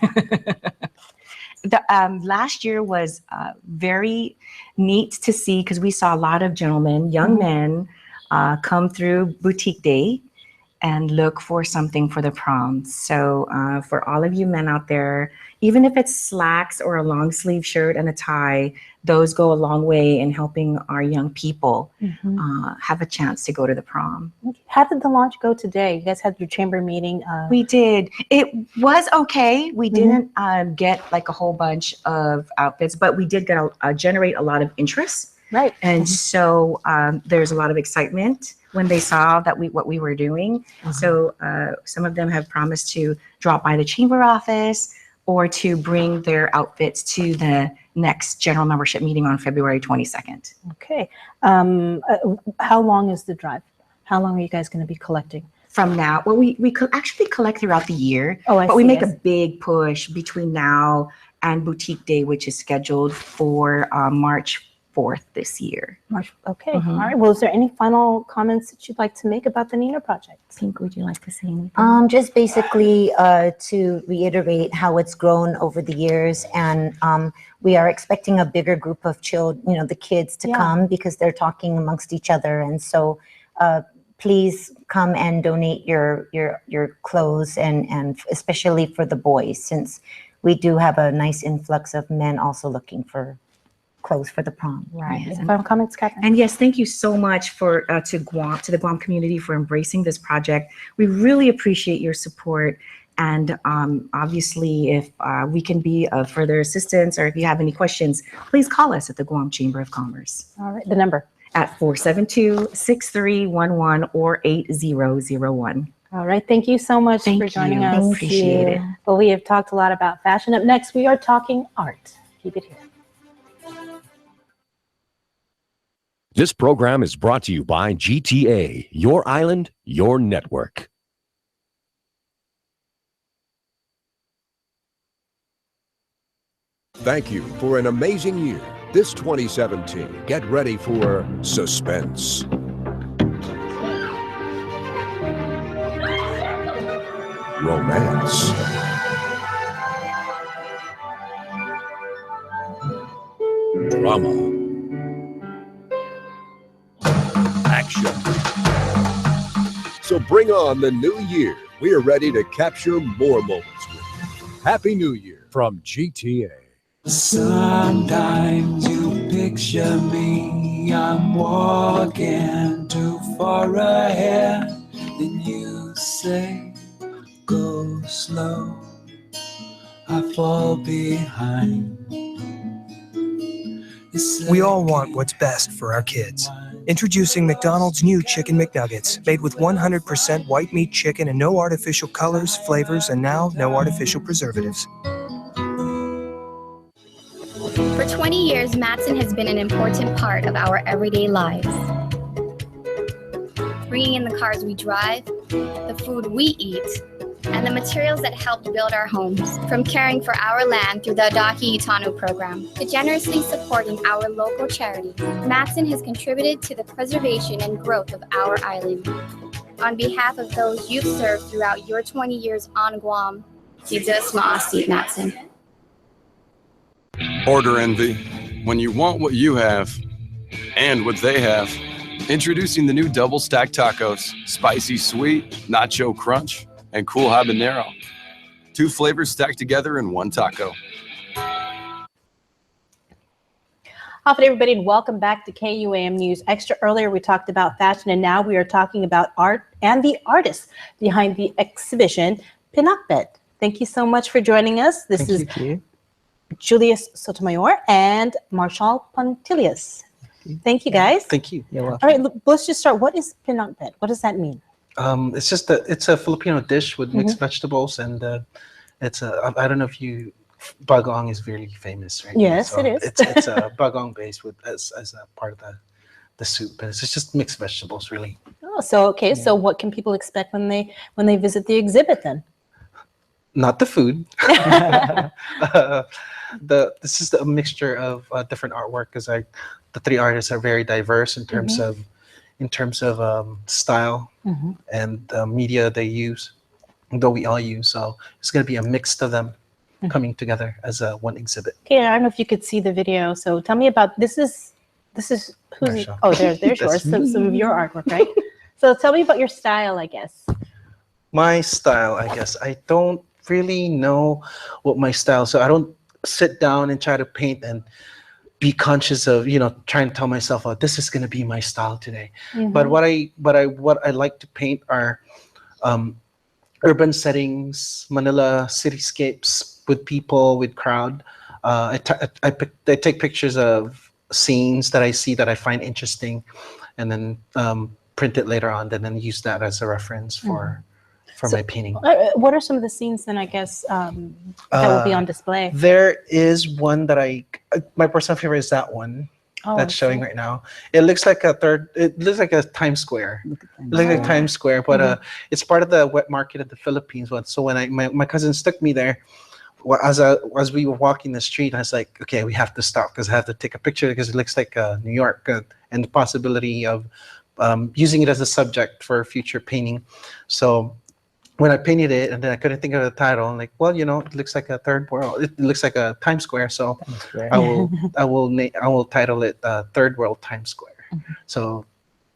The, last year was very neat to see because we saw a lot of gentlemen, young men, come through Boutique Day and look for something for the prom. So for all of you men out there, even if it's slacks or a long sleeve shirt and a tie, those go a long way in helping our young people have a chance to go to the prom. How did the launch go today? You guys had your chamber meeting. We did. It was okay. We didn't get like a whole bunch of outfits, but we did get generate a lot of interest. Right. And so there's a lot of excitement when they saw that what we were doing. So some of them have promised to drop by the chamber office or to bring their outfits to the next general membership meeting on February 22nd. Okay. How long is the drive? How long are you guys going to be collecting? From now, well, we could actually collect throughout the year, but we make a big push between now and Boutique Day, which is scheduled for March 4th this year. Okay. All right. Well, is there any final comments that you'd like to make about the Nina project? Pink, would you like to say anything? Just basically to reiterate how it's grown over the years, and we are expecting a bigger group of children, the kids to come because they're talking amongst each other, and so please come and donate your clothes, and especially for the boys, since we do have a nice influx of men also looking for clothes for the prom. Right. Yes. Final comments, Catherine? And yes, thank you so much for to the Guam community for embracing this project. We really appreciate your support. And obviously, if we can be of further assistance, or if you have any questions, please call us at the Guam Chamber of Commerce. All right. The number? At 472-6311 or 8001. All right. Thank you so much for joining us. Appreciate it. Well, we have talked a lot about fashion. Up next, we are talking art. Keep it here. This program is brought to you by GTA, your island, your network. Thank you for an amazing year. This 2017, get ready for suspense, romance, drama, action. So bring on the new year. We are ready to capture more moments with you. Happy New Year from GTA. Sometimes you picture me, I'm walking too far ahead. Then you say, go slow, I fall behind. We all want what's best for our kids. Introducing McDonald's new Chicken McNuggets, made with 100% white meat chicken and no artificial colors, flavors, and now no artificial preservatives. For 20 years, Matson has been an important part of our everyday lives. Bringing in the cars we drive, the food we eat, and the materials that helped build our homes. From caring for our land through the Adaki Itano program to generously supporting our local charities, Matson has contributed to the preservation and growth of our island. On behalf of those you've served throughout your 20 years on Guam, Sidus Ma'asi Matson. Order envy. When you want what you have and what they have, introducing the new double stack tacos, spicy sweet, nacho crunch, and cool habanero. 2 flavors stacked together in one taco. Hi, everybody, and welcome back to KUAM News Extra. Earlier, we talked about fashion, and now we are talking about art and the artists behind the exhibition, Pinakbet. Thank you so much for joining us. This is Julius Sotomayor and Marshall Pontilius. Thank you, guys. Thank you. You're All right, let's just start. What is Pinakbet? What does that mean? It's a Filipino dish with mixed vegetables, and it's a, I don't know if you, bagong is very famous, right? Yes, it is. It's a bagong base with as a part of the soup, and it's just mixed vegetables, really. Oh, so okay. So what can people expect when they visit the exhibit then? Not the food. This is a mixture of different artwork, because the three artists are very diverse in terms of style and media they use, though we all use. So it's going to be a mix of them coming together as one exhibit. Okay, I don't know if you could see the video. So tell me about this is who's oh there's yours. So some of your artwork, right? So tell me about your style, I guess. My style, I guess. I don't really know what my style. So I don't sit down and try to paint and be conscious of, trying to tell myself, oh, this is going to be my style today. But what I like to paint are urban settings, Manila cityscapes with people, with crowd. I take pictures of scenes that I see that I find interesting, and then print it later on, and then use that as a reference for my painting. What are some of the scenes then, I guess, that will be on display? There is one that my personal favorite is that one that's showing right now. It looks like it looks like a Times Square. It looks like Times Square, but it's part of the wet market of the Philippines. So when my cousins took me there, as we were walking the street, I was like, okay, we have to stop because I have to take a picture, because it looks like New York, and the possibility of using it as a subject for future painting. So when I painted it, and then I couldn't think of the title, I'm like, well, it looks like a third world. It looks like a Times Square, so I will title it Third World Times Square. So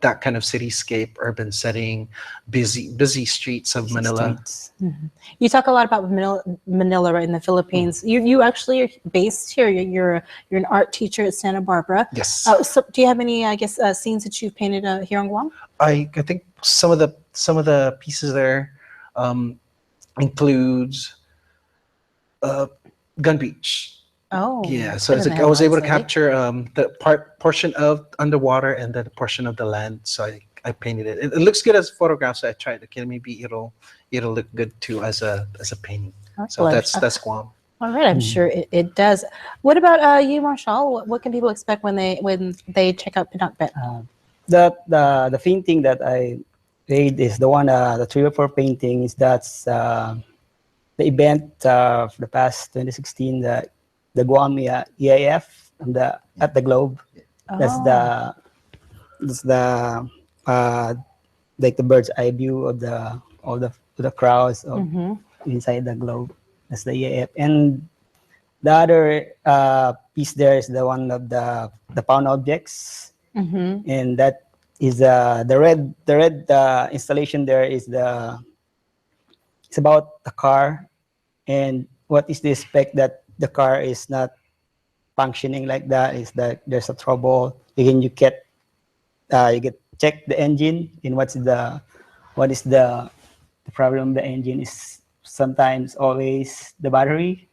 that kind of cityscape, urban setting, busy streets of Manila. You talk a lot about Manila, right, in the Philippines. You actually are based here. You're an art teacher at Santa Barbara. Yes. So do you have any, I guess, scenes that you've painted here on Guam? I think some of the pieces there includes Gun Beach. Oh, yeah. So it's like I was able to capture the portion of underwater and then the portion of the land. So I painted it. It looks good as photographs. So I tried. Okay, maybe it'll look good too as a painting. So that's Guam. All right, I'm sure it does. What about you, Marshall? What can people expect when they check out Pinakbet? The painting that I made is the one, the 3 or 4 paintings. That's the event for the past 2016, the Guam EAF at the Globe. That's the like the bird's eye view of the crowds inside the Globe. That's the EAF. And the other piece there is the one of the found objects, and that is the red installation there is it's about the car, and what is the spec that the car is not functioning like that is that there's a trouble. Again, you get check the engine, and what is the problem of the engine is sometimes always the battery,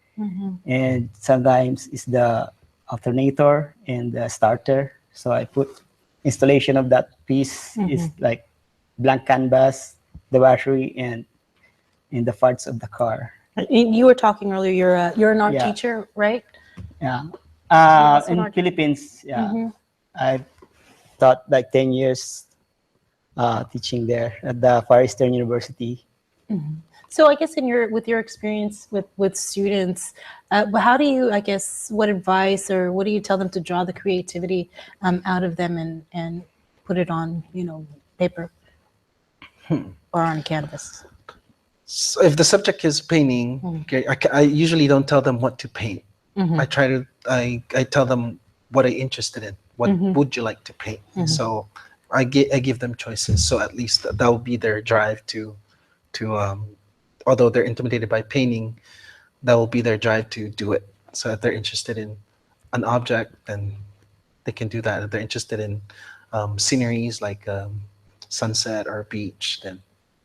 and sometimes it's the alternator and the starter. So I put installation of that piece is like blank canvas, the battery, and in the parts of the car. You were talking earlier. You're an art teacher, right? Yeah. In Philippines, I taught like 10 years teaching there at the Far Eastern University. So I guess with your experience with students, how do you, I guess, what advice or what do you tell them to draw the creativity out of them and put it on, paper or on canvas? So if the subject is painting, okay, I usually don't tell them what to paint. I tell them what I'm interested in. What would you like to paint? So I give them choices. So at least that will be their drive to although they're intimidated by painting, that will be their drive to do it. So if they're interested in an object, then they can do that. If they're interested in sceneries like sunset or beach, then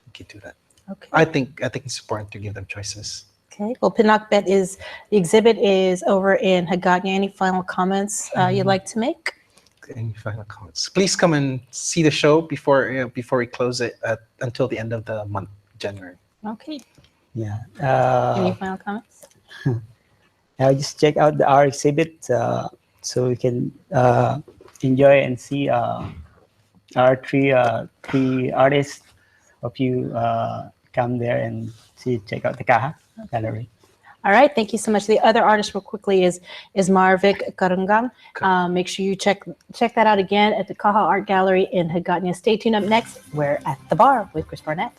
you can do that. Okay. I think it's important to give them choices. Okay. Well, Pinakbet the exhibit is over in Hagåtña. Any final comments you'd like to make? Any final comments? Please come and see the show before we close it until the end of the month, January. Okay. Yeah. Any final comments? Just check out our exhibit so you can enjoy and see our three artists. Hope you come there and check out the Kaha gallery. All right, thank you so much. The other artist, real quickly, is Marvic Karungang. Make sure you check that out again at the Kaha Art Gallery in Hagåtña. Stay tuned. Up next, we're at the bar with Chris Barnett.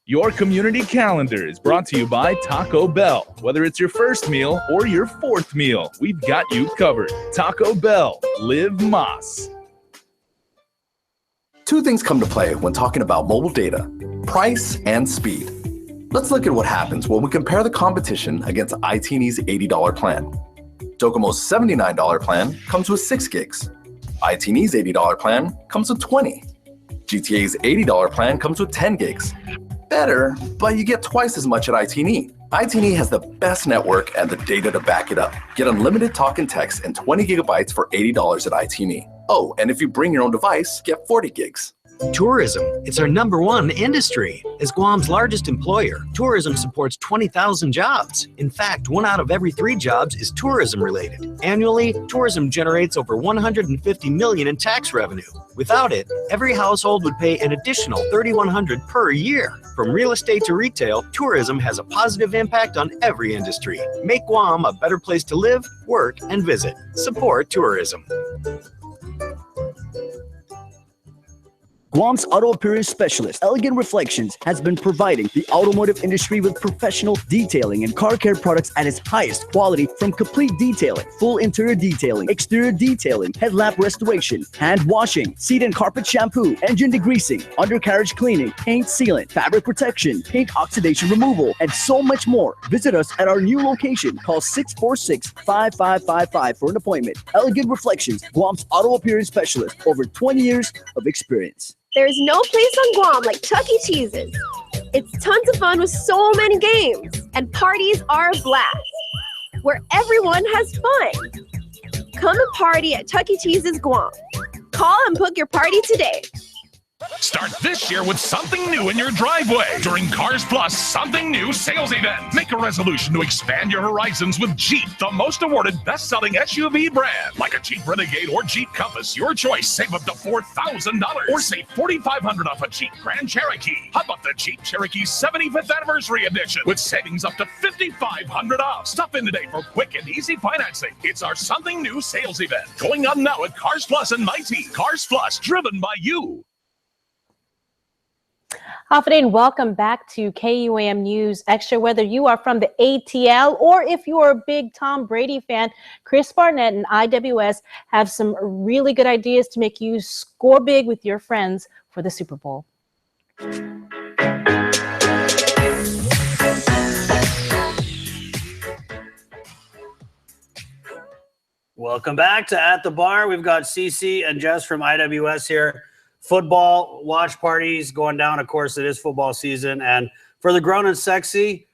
Your community calendar is brought to you by Taco Bell. Whether it's your first meal or your fourth meal, we've got you covered. Taco Bell, live Mas. Two things come to play when talking about mobile data: price and speed. Let's look at what happens when we compare the competition against ITNE's $80 plan. Docomo's $79 plan comes with 6 gigs. ITNE's $80 plan comes with 20. GTA's $80 plan comes with 10 gigs. Better, but you get twice as much at ITNE. ITNE has the best network and the data to back it up. Get unlimited talk and text and 20 gigabytes for $80 at ITNE. Oh, and if you bring your own device, get 40 gigs. Tourism. It's our #1 industry. As Guam's largest employer, tourism supports 20,000 jobs. In fact, 1 out of every 3 jobs is tourism related. Annually, tourism generates over $150 million in tax revenue. Without it, every household would pay an additional $3,100 per year. From real estate to retail, tourism has a positive impact on every industry. Make Guam a better place to live, work, and visit. Support tourism. Guam's auto appearance specialist, Elegant Reflections, has been providing the automotive industry with professional detailing and car care products at its highest quality, from complete detailing, full interior detailing, exterior detailing, headlamp restoration, hand washing, seat and carpet shampoo, engine degreasing, undercarriage cleaning, paint sealant, fabric protection, paint oxidation removal, and so much more. Visit us at our new location. Call 646-5555 for an appointment. Elegant Reflections, Guam's auto appearance specialist, over 20 years of experience. There's no place on Guam like Chuck E. Cheese's. It's tons of fun with so many games, and parties are a blast, where everyone has fun. Come and party at Chuck E. Cheese's Guam. Call and book your party today. Start this year with something new in your driveway during Cars Plus Something New sales event. Make a resolution to expand your horizons with Jeep, the most awarded best-selling SUV brand. Like a Jeep Renegade or Jeep Compass, your choice. Save up to $4,000 or save $4,500 off a Jeep Grand Cherokee. How about the Jeep Cherokee 75th Anniversary Edition with savings up to $5,500 off? Stop in today for quick and easy financing. It's our Something New sales event going on now at Cars Plus and Mighty. Cars Plus, driven by you. Hafa and welcome back to KUAM News Extra. Whether you are from the ATL or if you are a big Tom Brady fan, Chris Barnett and IWS have some really good ideas to make you score big with your friends for the Super Bowl. Welcome back to At the Bar. We've got CC and Jess from IWS here. Football watch parties going down. Of course, it is football season. And for the grown and sexy,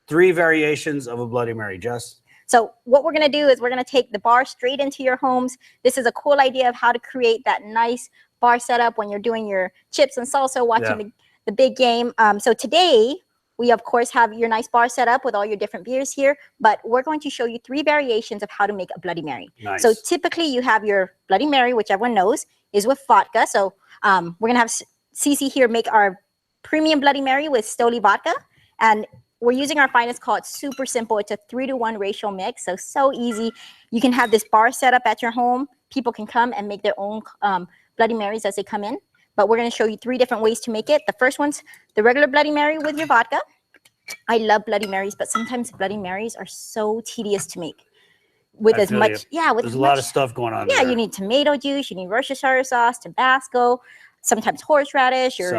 3 variations of a Bloody Mary. Jess? So what we're going to do is we're going to take the bar straight into your homes. This is a cool idea of how to create that nice bar setup when you're doing your chips and salsa, watching the big game. So today, we, of course, have your nice bar set up with all your different beers here, but we're going to show you 3 variations of how to make a Bloody Mary. Nice. So typically you have your Bloody Mary, which everyone knows is with vodka. So we're going to have Cece here make our premium Bloody Mary with Stoli vodka. And we're using our finest call. It's super simple. It's a 3-to-1 ratio mix, so easy. You can have this bar set up at your home. People can come and make their own Bloody Marys as they come in. But we're going to show you 3 different ways to make it. The first one's the regular Bloody Mary with your vodka. I love Bloody Marys, but sometimes Bloody Marys are so tedious to make. With as much, there's a lot of stuff going on. Yeah, you need tomato juice, you need Worcestershire sauce, Tabasco, sometimes horseradish, your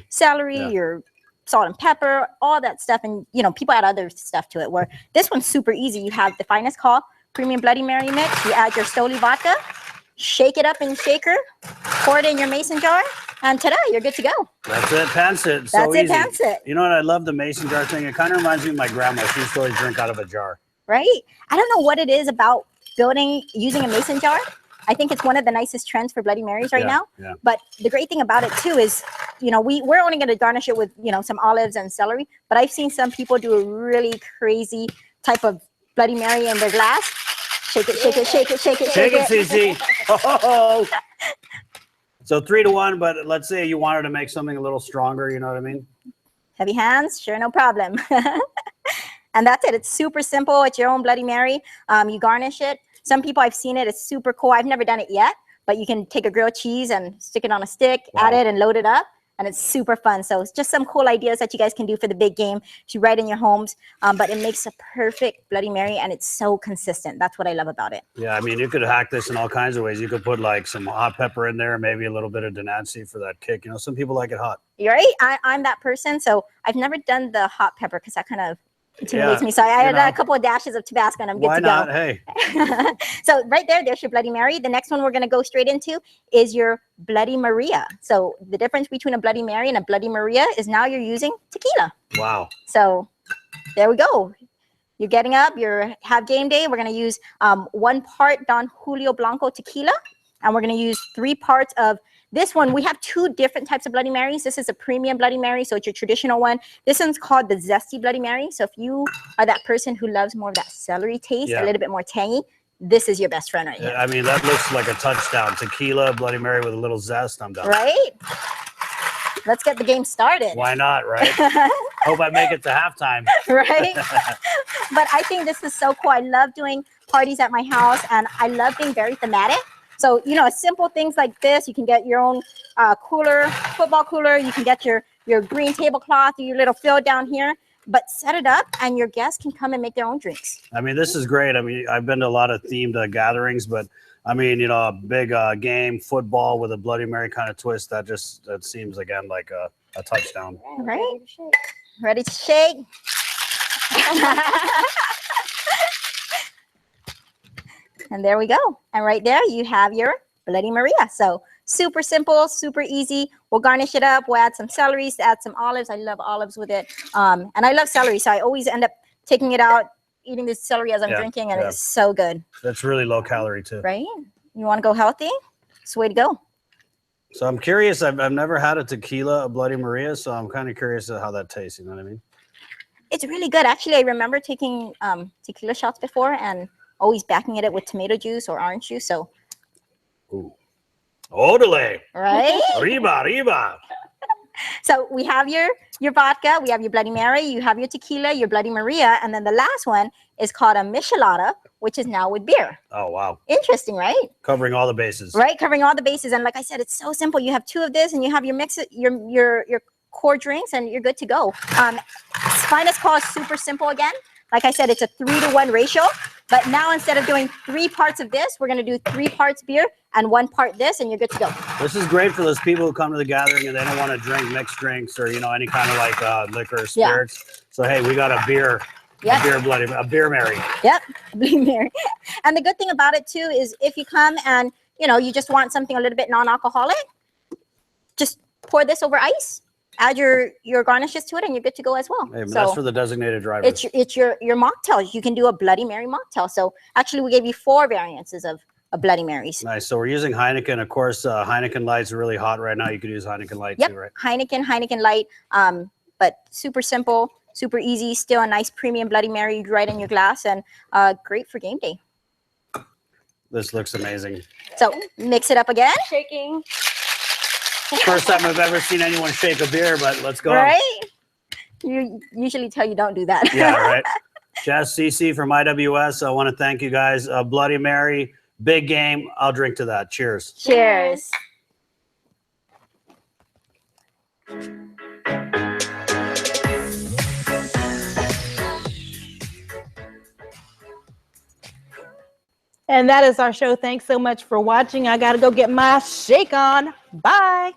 celery, your salt and pepper, all that stuff. And, you know, people add other stuff to it, where this one's super easy. You have the finest call premium Bloody Mary mix. You add your Stoli vodka, shake it up in shaker, pour it in your mason jar, and ta-da, you're good to go. That's it, pants it. That's so it, easy. pants it. You know what? I love the mason jar thing. It kind of reminds me of my grandma. She used to always drink out of a jar. Right? I don't know what it is about using a mason jar. I think it's one of the nicest trends for Bloody Marys right now. Yeah. But the great thing about it too is, you know, we're only going to garnish it with, you know, some olives and celery. But I've seen some people do a really crazy type of Bloody Mary in their glass. Shake it, shake it, shake it, shake it, shake it, Cece. Oh. So 3-to-1, but let's say you wanted to make something a little stronger. You know what I mean? Heavy hands, sure, no problem. And that's it. It's super simple. It's your own Bloody Mary. You garnish it. Some people, I've seen it. It's super cool. I've never done it yet, but you can take a grilled cheese and stick it on a stick, add it and load it up. And it's super fun. So it's just some cool ideas that you guys can do for the big game to write in your homes. But it makes a perfect Bloody Mary, and it's so consistent. That's what I love about it. Yeah, I mean, you could hack this in all kinds of ways. You could put like some hot pepper in there, maybe a little bit of Denancy for that kick. You know, some people like it hot. You're right. I'm that person. So I've never done the hot pepper because that kind of intimidates me. So I added a couple of dashes of Tabasco and I'm good to go. Why not? Hey. So right there's your Bloody Mary. The next one we're going to go straight into is your Bloody Maria. So the difference between a Bloody Mary and a Bloody Maria is now you're using tequila. Wow. So there we go. You're getting up, have game day. We're going to use 1 part Don Julio Blanco tequila, and we're going to use 3 parts of this one. We have 2 different types of Bloody Marys. This is a premium Bloody Mary, so it's your traditional one. This one's called the Zesty Bloody Mary. So if you are that person who loves more of that celery taste, a little bit more tangy, this is your best friend right here. I mean, that looks like a touchdown. Tequila, Bloody Mary with a little zest. I'm done. Right? Let's get the game started. Why not, right? Hope I make it to halftime. Right? But I think this is so cool. I love doing parties at my house, and I love being very thematic. So, you know, simple things like this, you can get your own cooler, football cooler. You can get your green tablecloth, your little fill down here, but set it up and your guests can come and make their own drinks. I mean, this is great. I mean, I've been to a lot of themed gatherings, but I mean, you know, a big game, football with a Bloody Mary kind of twist, that seems, again, like a touchdown. All right. Ready to shake? And there we go. And right there, you have your Bloody Maria. So super simple, super easy. We'll garnish it up. We'll add some celery, add some olives. I love olives with it. And I love celery, so I always end up taking it out, eating this celery as I'm drinking, and it's so good. That's really low calorie, too. Right? You want to go healthy? It's the way to go. So I'm curious. I've never had a tequila, a Bloody Maria, so I'm kind of curious how that tastes. You know what I mean? It's really good. Actually, I remember taking tequila shots before and always backing it with tomato juice or orange juice. So, ooh, odele, right? Riba. So we have your vodka, we have your Bloody Mary, you have your tequila, your Bloody Maria, and then the last one is called a michelada, which is now with beer. Oh wow! Interesting, right? Covering all the bases. Right, covering all the bases, and like I said, it's so simple. You have 2 of this, and you have your mix, your core drinks, and you're good to go. Finest call is super simple again. Like I said, it's a 3-to-1 ratio. But now instead of doing 3 parts of this, we're going to do 3 parts beer and 1 part this, and you're good to go. This is great for those people who come to the gathering and they don't want to drink mixed drinks or, you know, any kind of like liquor or spirits. Yeah. So, hey, we got a beer. Yep. A beer Mary. Yep, Bloody Mary. And the good thing about it, too, is if you come and, you know, you just want something a little bit non-alcoholic, just pour this over ice. Add your garnishes to it, and you're good to go as well. Hey, so that's for the designated drivers. It's your mocktail. You can do a Bloody Mary mocktail. So actually, we gave you 4 variances of Bloody Marys. Nice. So we're using Heineken. Of course, Heineken Light's really hot right now. You could use Heineken Light too, right? Heineken Light. But super simple, super easy. Still a nice premium Bloody Mary right in your glass, and great for game day. This looks amazing. So mix it up again. Shaking. First time I've ever seen anyone shake a beer, but let's go. Right? You usually tell you don't do that. Yeah, right. Jess, CC from IWS, I want to thank you guys. Bloody Mary, big game. I'll drink to that. Cheers. Cheers. And that is our show. Thanks so much for watching. I got to go get my shake on. Bye.